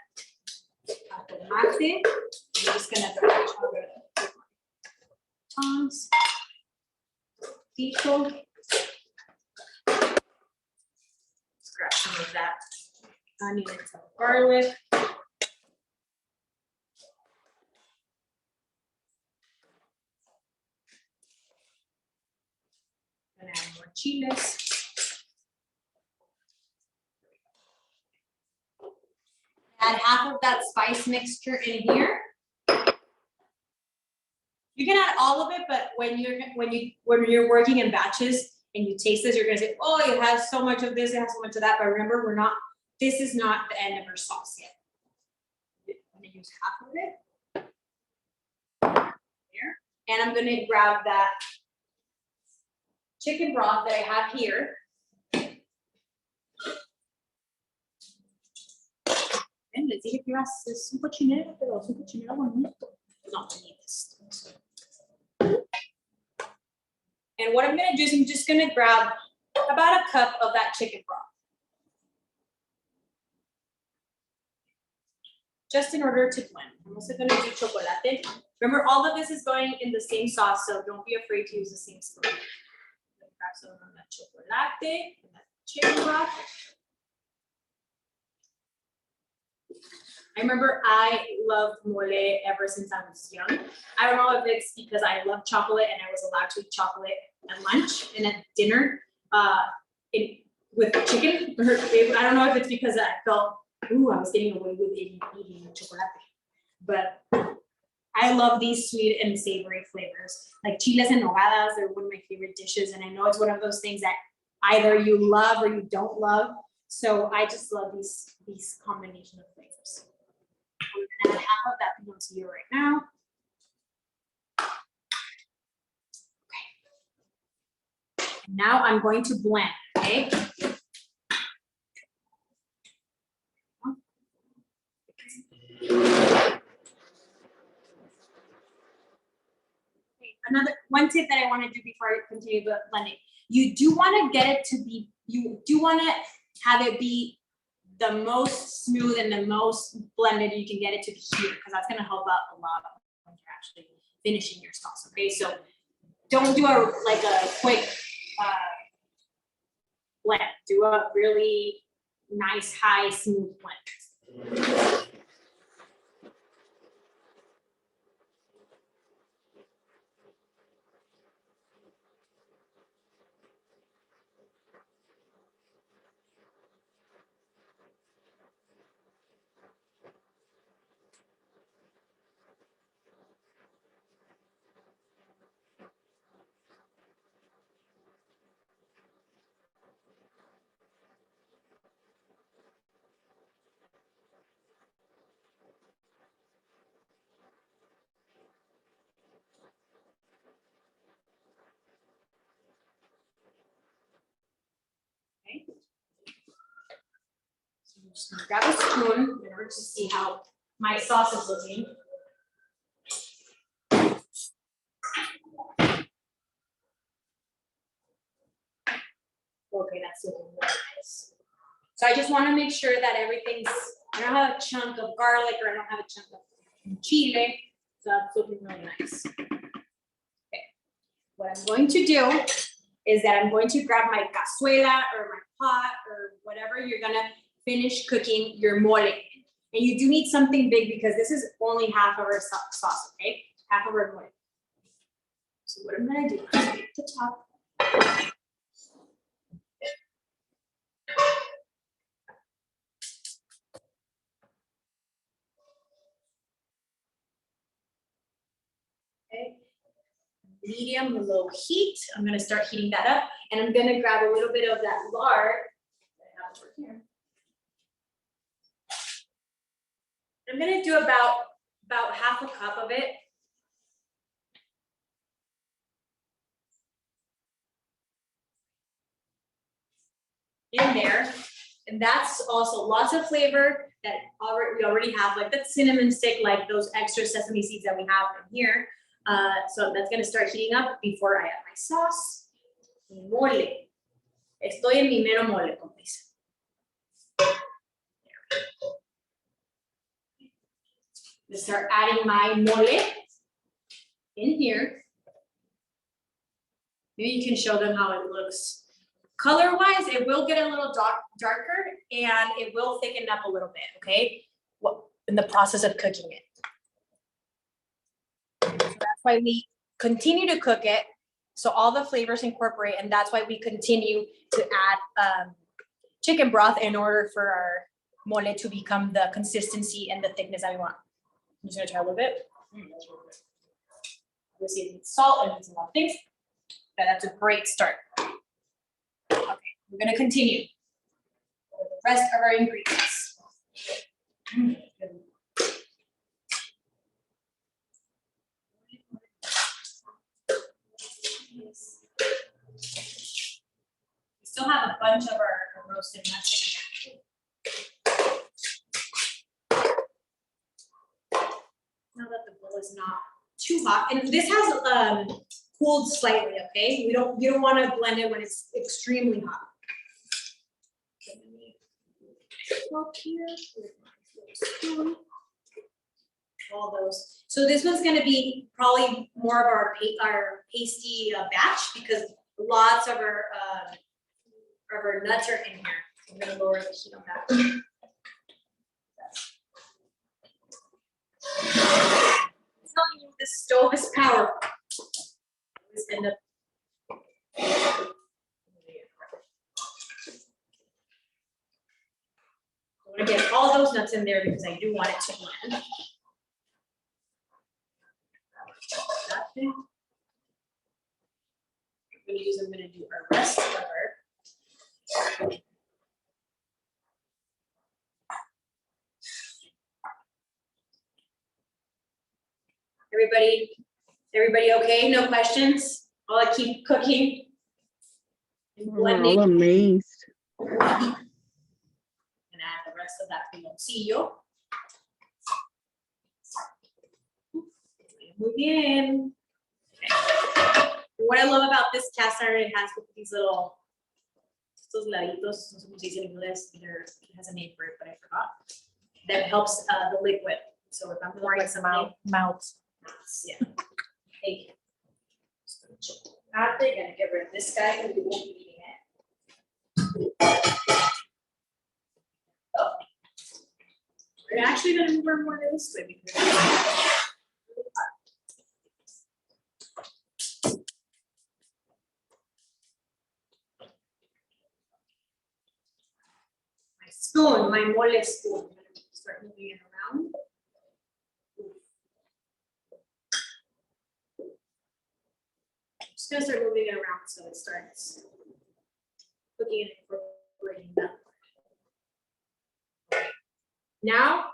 tomate. I'm just going to tongs. Pico. Let's grab some of that onion and some garlic. And add more chiles. Add half of that spice mixture in here. You can add all of it, but when you're working in batches and you taste this, you're gonna say, oh, it has so much of this, it has so much of that. But remember, this is not the end of our sauce yet. I'm gonna use half of it here. And I'm gonna grab that chicken broth that I have here. And les dije que es un cochinero, pero es un cochinero bonito. Not to need this. And what I'm gonna do is I'm just gonna grab about a cup of that chicken broth. Just in order to blend. I'm also gonna do chocolate. Remember, all of this is going in the same sauce, so don't be afraid to use the same spoon. Grab some of that chocolate and that chicken broth. I remember I loved mole ever since I was young. I don't know if it's because I love chocolate and I was allowed to eat chocolate at lunch and at dinner with chicken. I don't know if it's because I felt, ooh, I was getting away with eating chocolate. But I love these sweet and savory flavors. Like chiles and nogadas, they're one of my favorite dishes. And I know it's one of those things that either you love or you don't love. So I just love these combination of flavors. I'm gonna add half of that piloncillo right now. Okay. Now I'm going to blend, okay? One tip that I want to do before I continue blending. You do want to get it to be, you do want to have it be the most smooth and the most blended you can get it to be here, because that's going to help out a lot when you're actually finishing your sauce. Okay, so don't do a quick blend. Do a really nice, high, smooth blend. Okay. So I'm just gonna grab a spoon in order to see how my sauce is looking. Okay, that's looking really nice. So I just want to make sure that everything's I don't have a chunk of garlic or I don't have a chunk of chile. So that's looking really nice. Okay. What I'm going to do is that I'm going to grab my cazuela or my pot or whatever you're gonna finish cooking your mole in. And you do need something big because this is only half of our sauce, okay? Half of our mole. So what I'm gonna do is take the top. Okay. Medium to low heat. I'm gonna start heating that up and I'm gonna grab a little bit of that lard that I have over here. I'm gonna do about half a cup of it. In there, and that's also lots of flavor that we already have, like that cinnamon stick, like those extra sesame seeds that we have in here. So that's gonna start heating up before I add my sauce. Mi mole. Estoy en mi mero mole, como dice. I'm gonna start adding my mole in here. Maybe you can show them how it looks. Color-wise, it will get a little darker and it will thicken up a little bit, okay? In the process of cooking it. So that's why we continue to cook it, so all the flavors incorporate, and that's why we continue to add chicken broth in order for our mole to become the consistency and the thickness that we want. I'm just gonna try a little bit. Obviously it needs salt and needs a lot of things, but that's a great start. We're gonna continue with the rest of our ingredients. We still have a bunch of our roasted nuts in there. Now that the bowl is not too hot, and this has cooled slightly, okay? You don't want to blend it when it's extremely hot. Up here with my spoon. All those. So this one's going to be probably more of our pasty batch because lots of our nuts are in here. I'm going to lower the heat on that. I'm telling you, this stove is powerful. This end up. I'm gonna get all those nuts in there because I do want it to blend. I'm gonna do our rest of our. Everybody okay? No questions? I'll keep cooking. And blending. We're all amazed. And add the rest of that piloncillo. Muy bien. Okay. What I love about this cast iron, it has these little, estos laditos, no sé cómo se dice en inglés, it has a name for it, but I forgot. That helps the liquid. So if I'm pouring some out, mouth. Yeah. Thank you. I'm gonna get rid of this guy because we won't be eating it. Oh. We're actually gonna move more this way because my spoon, my mole spoon. I'm gonna start moving it around. Just gonna start moving it around so it starts cooking and incorporating that. Now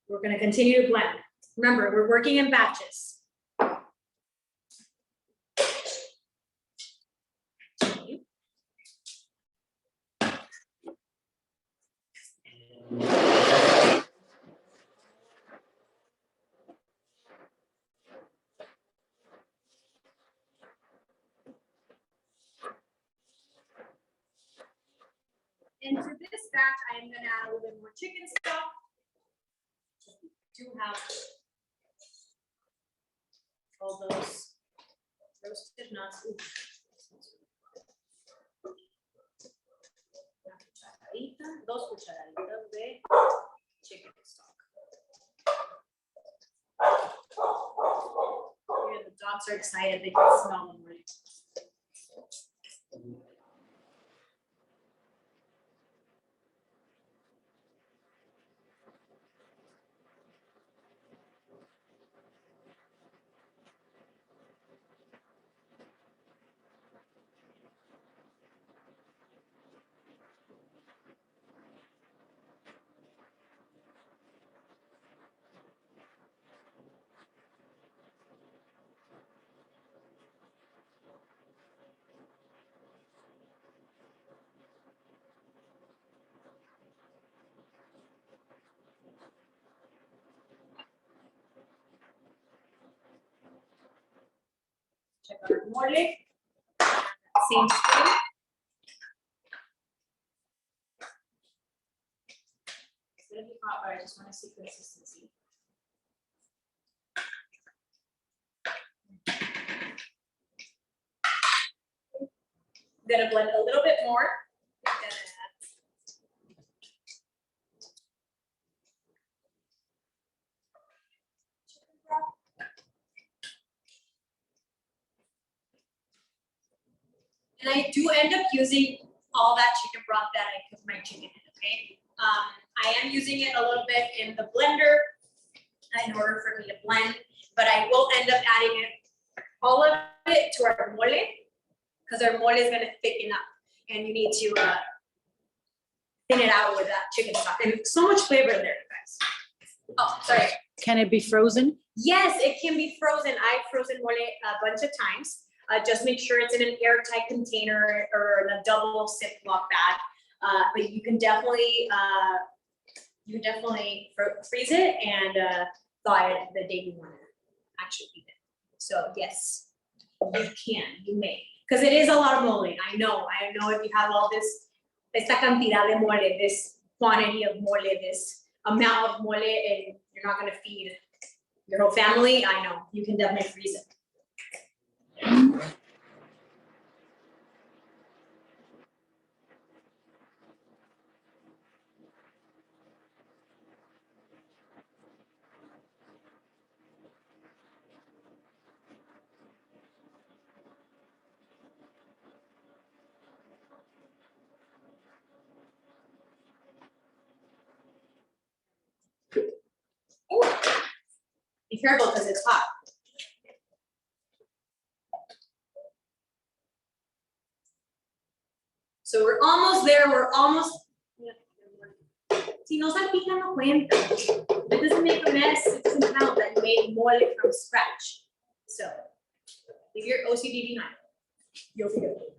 we're gonna continue to blend. Remember, we're working in batches. And for this batch, I'm gonna add a little bit more chicken stock do have all those roasted nuts. Ooh. Una cucharadita, 2 cucharaditas de chicken stock. Yeah, the dogs are excited. They can smell them already. Check out our mole. Same spoon. It's gonna be hot, but I just want to see consistency. I'm gonna blend a little bit more. And I do end up using all that chicken broth that I cook my chicken in, okay? I am using it a little bit in the blender in order for me to blend, but I will end up adding it, all of it to our mole, because our mole is gonna thicken up, and you need to thin it out with that chicken stock. And so much flavor in there, guys. Oh, sorry. Can it be frozen? Yes, it can be frozen. I've frozen mole a bunch of times. Just make sure it's in an airtight container or in a double Ziploc bag. But you can definitely freeze it and thaw it the day you want to actually eat it. So yes, you may, because it is a lot of mole. I know if you have all esta cantidad de mole, this quantity of mole, this amount of mole, and you're not going to feed your whole family. I know you can definitely freeze it. Ooh. Be careful because it's hot. So we're almost there. We're almost. Si no salpica, no cuenta. It doesn't make a mess. It doesn't count that you made mole from scratch. So leave your OCD behind. You'll figure it out.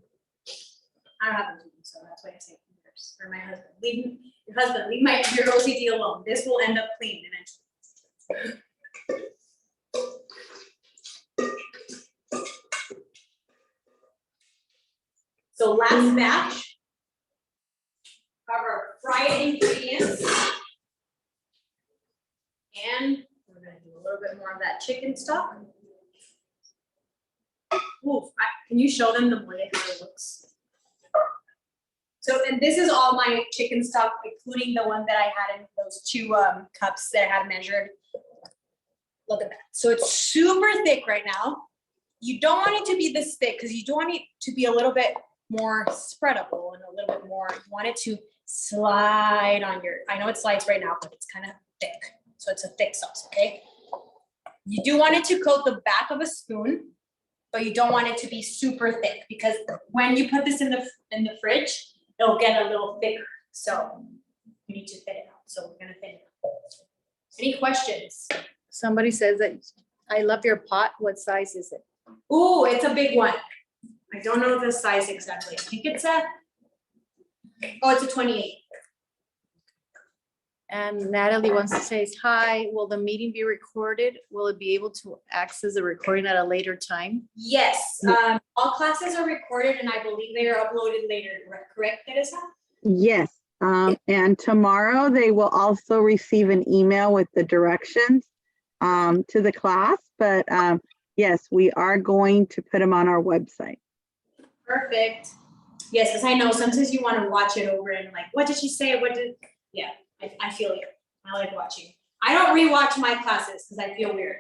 I don't have them, so that's why I say yours or my husband. Leave your husband. Leave your OCD alone. This will end up clean eventually. So last batch of our fried ingredients. And we're gonna do a little bit more of that chicken stock. Ooh, can you show them the mole how it looks? So, and this is all my chicken stock, including the one that I had in those 2 cups that I had measured. Look at that. So it's super thick right now. You don't want it to be this thick because you don't want it to be a little bit more spreadable and a little bit more, you want it to slide on your, I know it slides right now, but it's kind of thick. So it's a thick sauce, okay? You do want it to coat the back of a spoon, but you don't want it to be super thick because when you put this in the fridge, it'll get a little thicker. So you need to thin it out. So we're gonna thin it out. Any questions? Somebody says that I love your pot. What size is it? Ooh, it's a big one. I don't know the size exactly. I think it's it's a 28. And Natalie wants to say, hi, will the meeting be recorded? Will it be able to access the recording at a later time? Yes, all classes are recorded and I believe they are uploaded later, correct, Teresa? Yes, And tomorrow they will also receive an email with the directions to the class. But yes, we are going to put them on our website. Perfect. Yes, because I know sometimes you want to watch it over and like, what did she say? Yeah, I feel you. I like watching. I don't rewatch my classes because I feel weird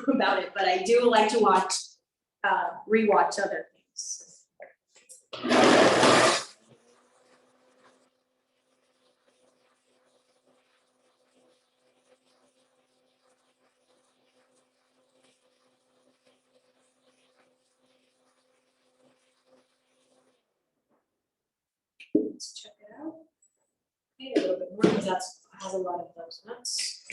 about it, but I do like to watch, rewatch other things. Let's check it out. Maybe a little bit more because that has a lot of those nuts.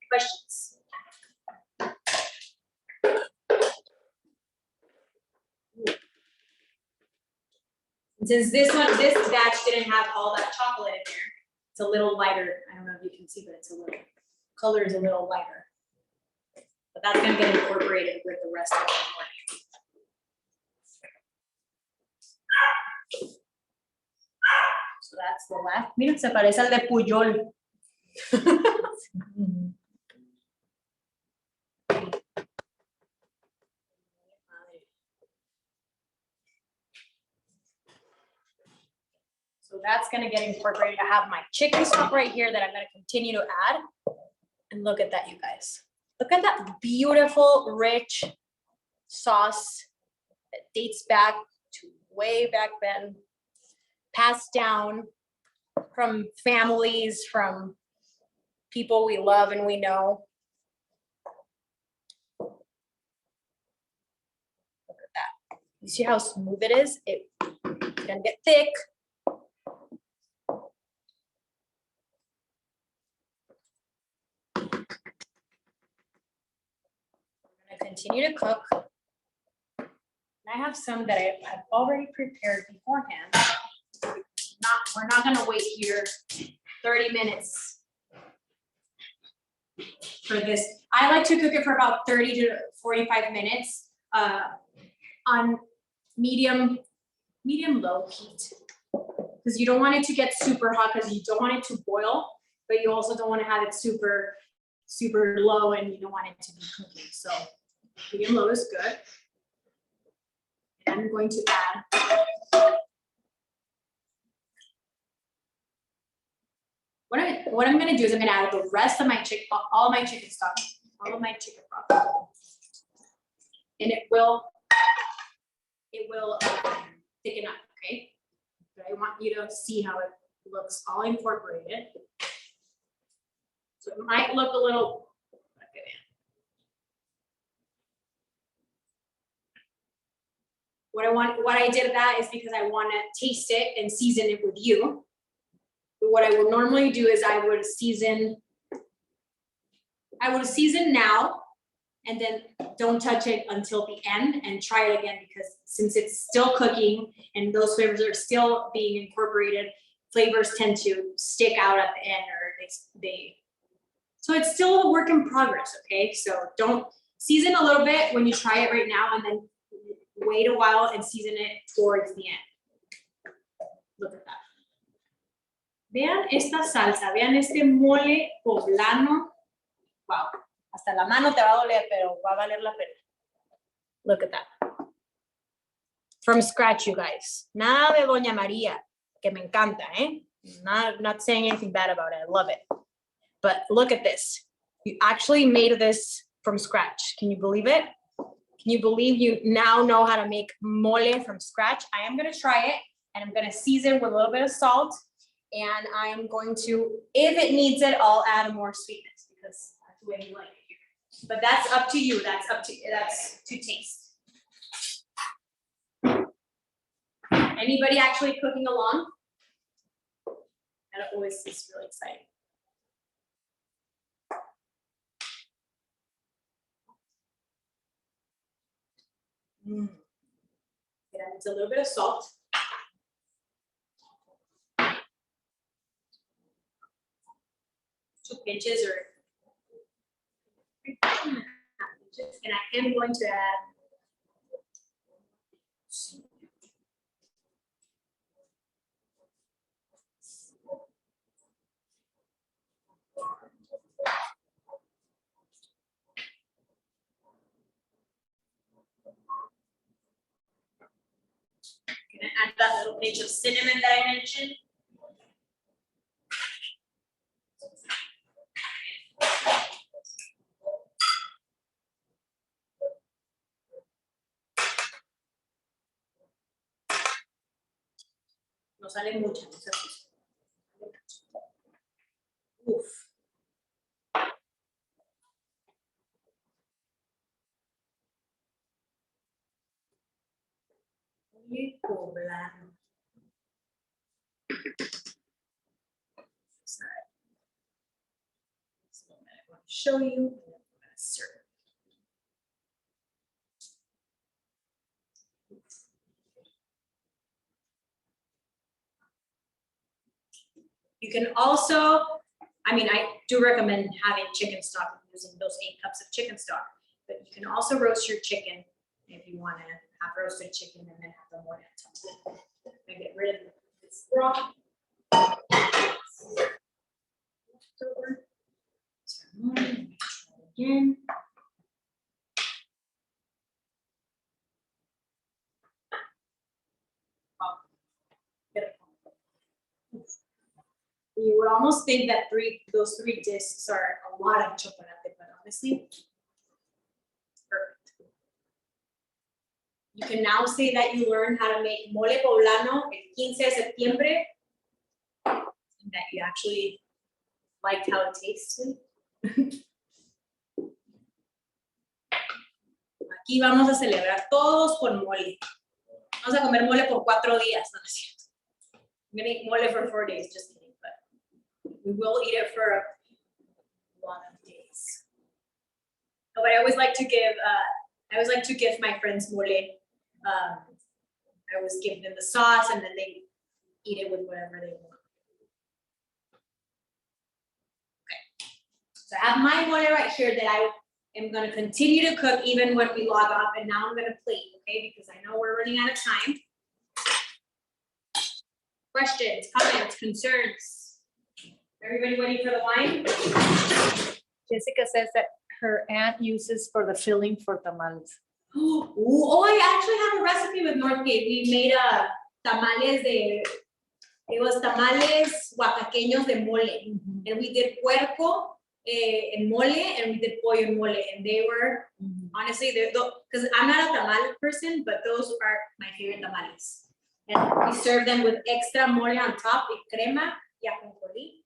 Questions? Since this batch didn't have all that chocolate in there, it's a little lighter. I don't know if you can see, but it's a little, color is a little lighter. But that's gonna get incorporated with the rest of the morning. So that's the left. Miren, se parece al de Puyol. So that's gonna get incorporated. I have my chicken stock right here that I'm gonna continue to add. And look at that, you guys. Look at that beautiful, rich sauce that dates back to way back then, passed down from families, from people we love and we know. Look at that. You see how smooth it is? It's gonna get thick. Continue to cook. And I have some that I've already prepared beforehand. We're not gonna wait here 30 minutes for this. I like to cook it for about 30 to 45 minutes on medium low heat. Because you don't want it to get super hot because you don't want it to boil, but you also don't want to have it super low and you don't want it to be cooking. So medium low is good. And I'm going to add what I'm going to do is I'm going to add the rest of my chicken, all my chicken stock, all of my chicken broth, and it will thicken up. Okay, but I want you to see how it looks all incorporated. So it might look a little. What I did that is because I want to taste it and season it with you. But what I would normally do is I would season now and then don't touch it until the end and try it again, because since it's still cooking and those flavors are still being incorporated, flavors tend to stick out at the end, or so it's still a work in progress, okay? So don't season a little bit when you try it right now and then wait a while and season it towards the end. Look at that. Vean esta salsa, vean este mole poblano. Wow, hasta la mano te va a doler, pero va a valer la pena. Look at that. From scratch, you guys. Nada de Doña María, que me encanta, eh? Not saying anything bad about it, I love it. But look at this. You actually made this from scratch. Can you believe it? Can you believe you now know how to make mole from scratch? I am gonna try it and I'm gonna season with a little bit of salt, and I am going to, if it needs it, I'll add more sweetness because that's the way we like it here. But that's up to you, that's to taste. Anybody actually cooking along? That always is really exciting. Yeah, it's a little bit of salt. 2 pinches or And I am going to add gonna add that little pinch of cinnamon that I mentioned. No sale mucho, no sale mucho. Uf. Poblano. I want to show you. I'm gonna serve. You can also, I mean, I do recommend having chicken stock using those 8 cups of chicken stock, but you can also roast your chicken if you want to have roasted chicken and then have the more on top. And get rid of this broth. Again. You would almost think that those 3 discs are a lot of chocolate, but honestly, it's perfect. You can now say that you learned how to make mole poblano el 15 de septiembre, and that you actually liked how it tasted. Aquí vamos a celebrar todos con mole. Vamos a comer mole por 4 días, no es cierto. I'm gonna eat mole for 4 days, just kidding, but we will eat it for a lot of days. Oh, but I always like to give my friends mole. I always give them the sauce and then they eat it with whatever they want. Okay, so I have my mole right here that I am going to continue to cook even when we log off, and now I'm going to plate, okay, because I know we're running out of time. Questions, comments, concerns? Everybody ready for the wine? Jessica says that her aunt uses for the filling for tamales. Oh, I actually have a recipe with Northgate. We made it was tamales oaxaqueños de mole. And we did puerco en mole, and we did pollo en mole. And they were, honestly, because I'm not a tamal person, but those are my favorite tamales. And we serve them with extra mole on top, y crema, y ajonjolí.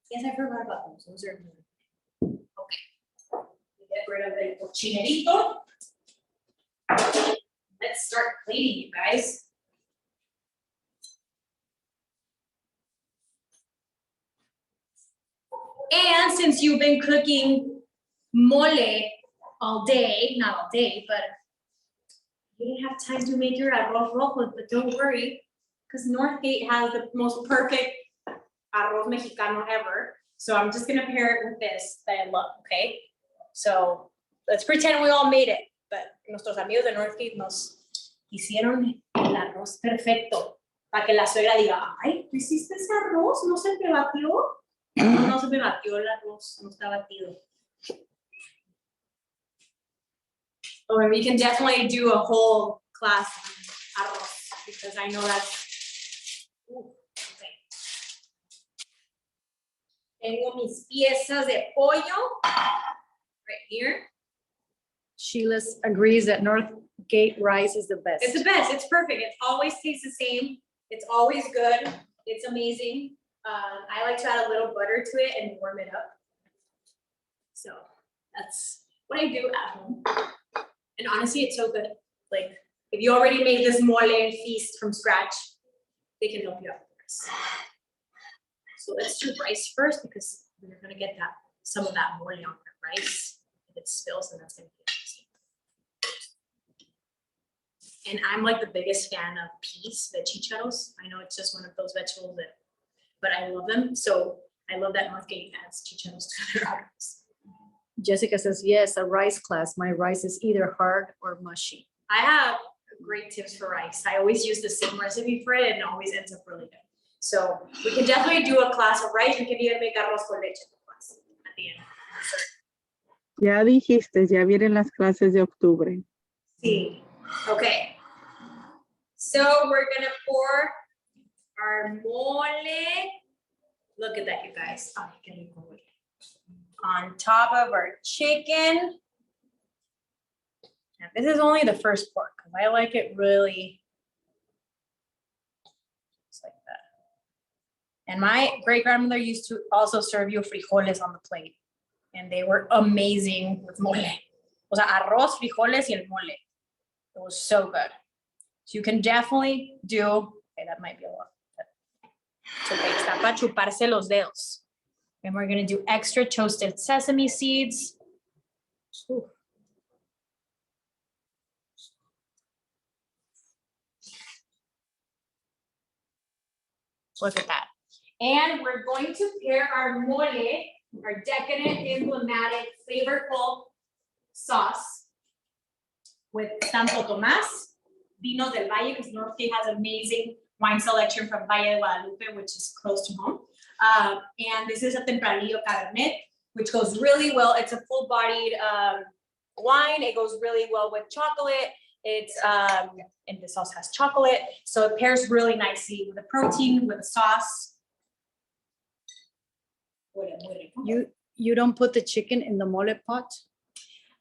Yes, I forgot about those. Those are good. Okay. Get rid of the cochinerito. Let's start plating, you guys. And since you've been cooking mole all day, not all day, but you didn't have time to make your arroz rojo, but don't worry, because Northgate has the most perfect arroz mexicano ever. So I'm just gonna pair it with this that I love, okay? So let's pretend we all made it, but nuestros amigos de Northgate nos hicieron el arroz perfecto para que la suegra diga, ay, ¿tú hiciste ese arroz? ¿No se te batió? No se me batió el arroz, no está batido. Or we can definitely do a whole class on arroz because I know that's. Okay. Tengo mis piezas de pollo right here. Chiles agrees that Northgate rice is the best. It's the best. It's perfect. It always tastes the same. It's always good. It's amazing. I like to add a little butter to it and warm it up. So that's what I do at home. And honestly, it's so good. Like, if you already made this mole feast from scratch, they can help you out with this. So let's do rice first because we're gonna get some of that mole on the rice. If it spills, then that's gonna be interesting. And I'm like the biggest fan of peas, the chicharos. I know it's just one of those vegetables but I love them. So I love that Northgate adds chicharos to their arroz. Jessica says, yes, a rice class. My rice is either hard or mushy. I have great tips for rice. I always use the same recipe for it and it always ends up really good. So we can definitely do a class of rice. We can even make arroz con leche class at the end. Ya dijiste, ya vienen las clases de octubre. Sí. Okay. So we're gonna pour our mole. Look at that, you guys. Oh, you can move on top of our chicken. And this is only the first pour because I like it really just like that. And my great grandmother used to also serve you frijoles on the plate, and they were amazing with mole. O sea, arroz, frijoles, y el mole. It was so good. So you can definitely do. Okay, that might be a lot. It's okay. Está para chuparse los dedos. And we're gonna do extra toasted sesame seeds. Ooh. Look at that. And we're going to pair our mole, our decadent, emblematic, flavorful sauce with Santo Tomás, Vinos del Valle, because Northgate has amazing wine selection from Valle de Guadalupe, which is close to home. And this is a Tempranillo Cabernet, which goes really well. It's a full-bodied wine. It goes really well with chocolate. It's and the sauce has chocolate, so it pairs really nicely with the protein, with the sauce. You don't put the chicken in the mole pot?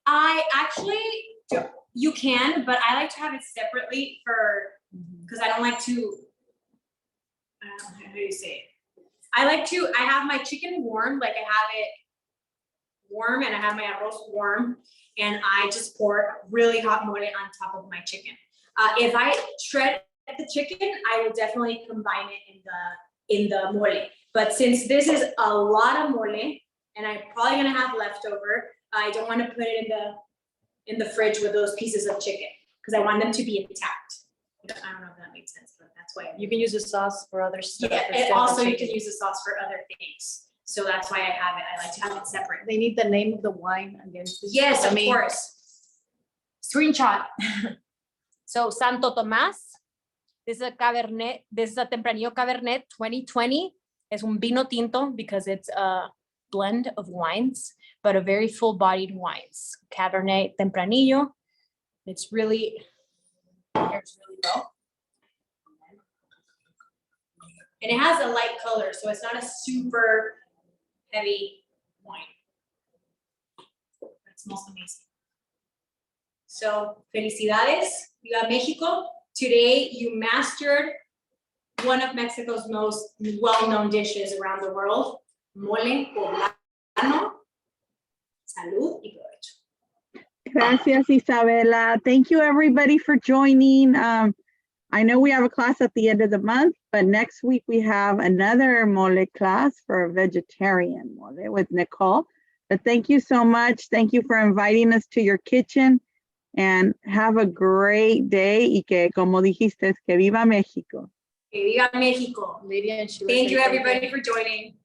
I actually don't. You can, but I like to have it separately because I don't like to. How do you say it? I have my chicken warm, like I have it warm, and I have my arroz warm, and I just pour really hot mole on top of my chicken. If I shred the chicken, I will definitely combine it in the mole. But since this is a lot of mole, and I'm probably gonna have leftover, I don't want to put it in the fridge with those pieces of chicken because I want them to be intact. I don't know if that makes sense, but that's why You can use the sauce for other stuff. yeah, and also you can use the sauce for other things. So that's why I have it. I like to have it separate. They need the name of the wine again. Yes, of course. Screenshot. So Santo Tomás, this is a Cabernet, this is a Tempranillo Cabernet 2020. Es un vino tinto because it's a blend of wines, but a very full-bodied wines. Cabernet Tempranillo. It's really, pairs really well. And it has a light color, so it's not a super heavy wine. It smells amazing. So, felicidades, Viva Mexico. Today you mastered one of Mexico's most well-known dishes around the world, mole poblano. Salud y provecho. Gracias, Isabela. Thank you, everybody, for joining. I know we have a class at the end of the month, but next week we have another mole class for a vegetarian mole with Nicole. But thank you so much. Thank you for inviting us to your kitchen, and have a great day. Y que, como dijiste, que viva México. Que viva México. Lydia and Chiles. Thank you, everybody, for joining.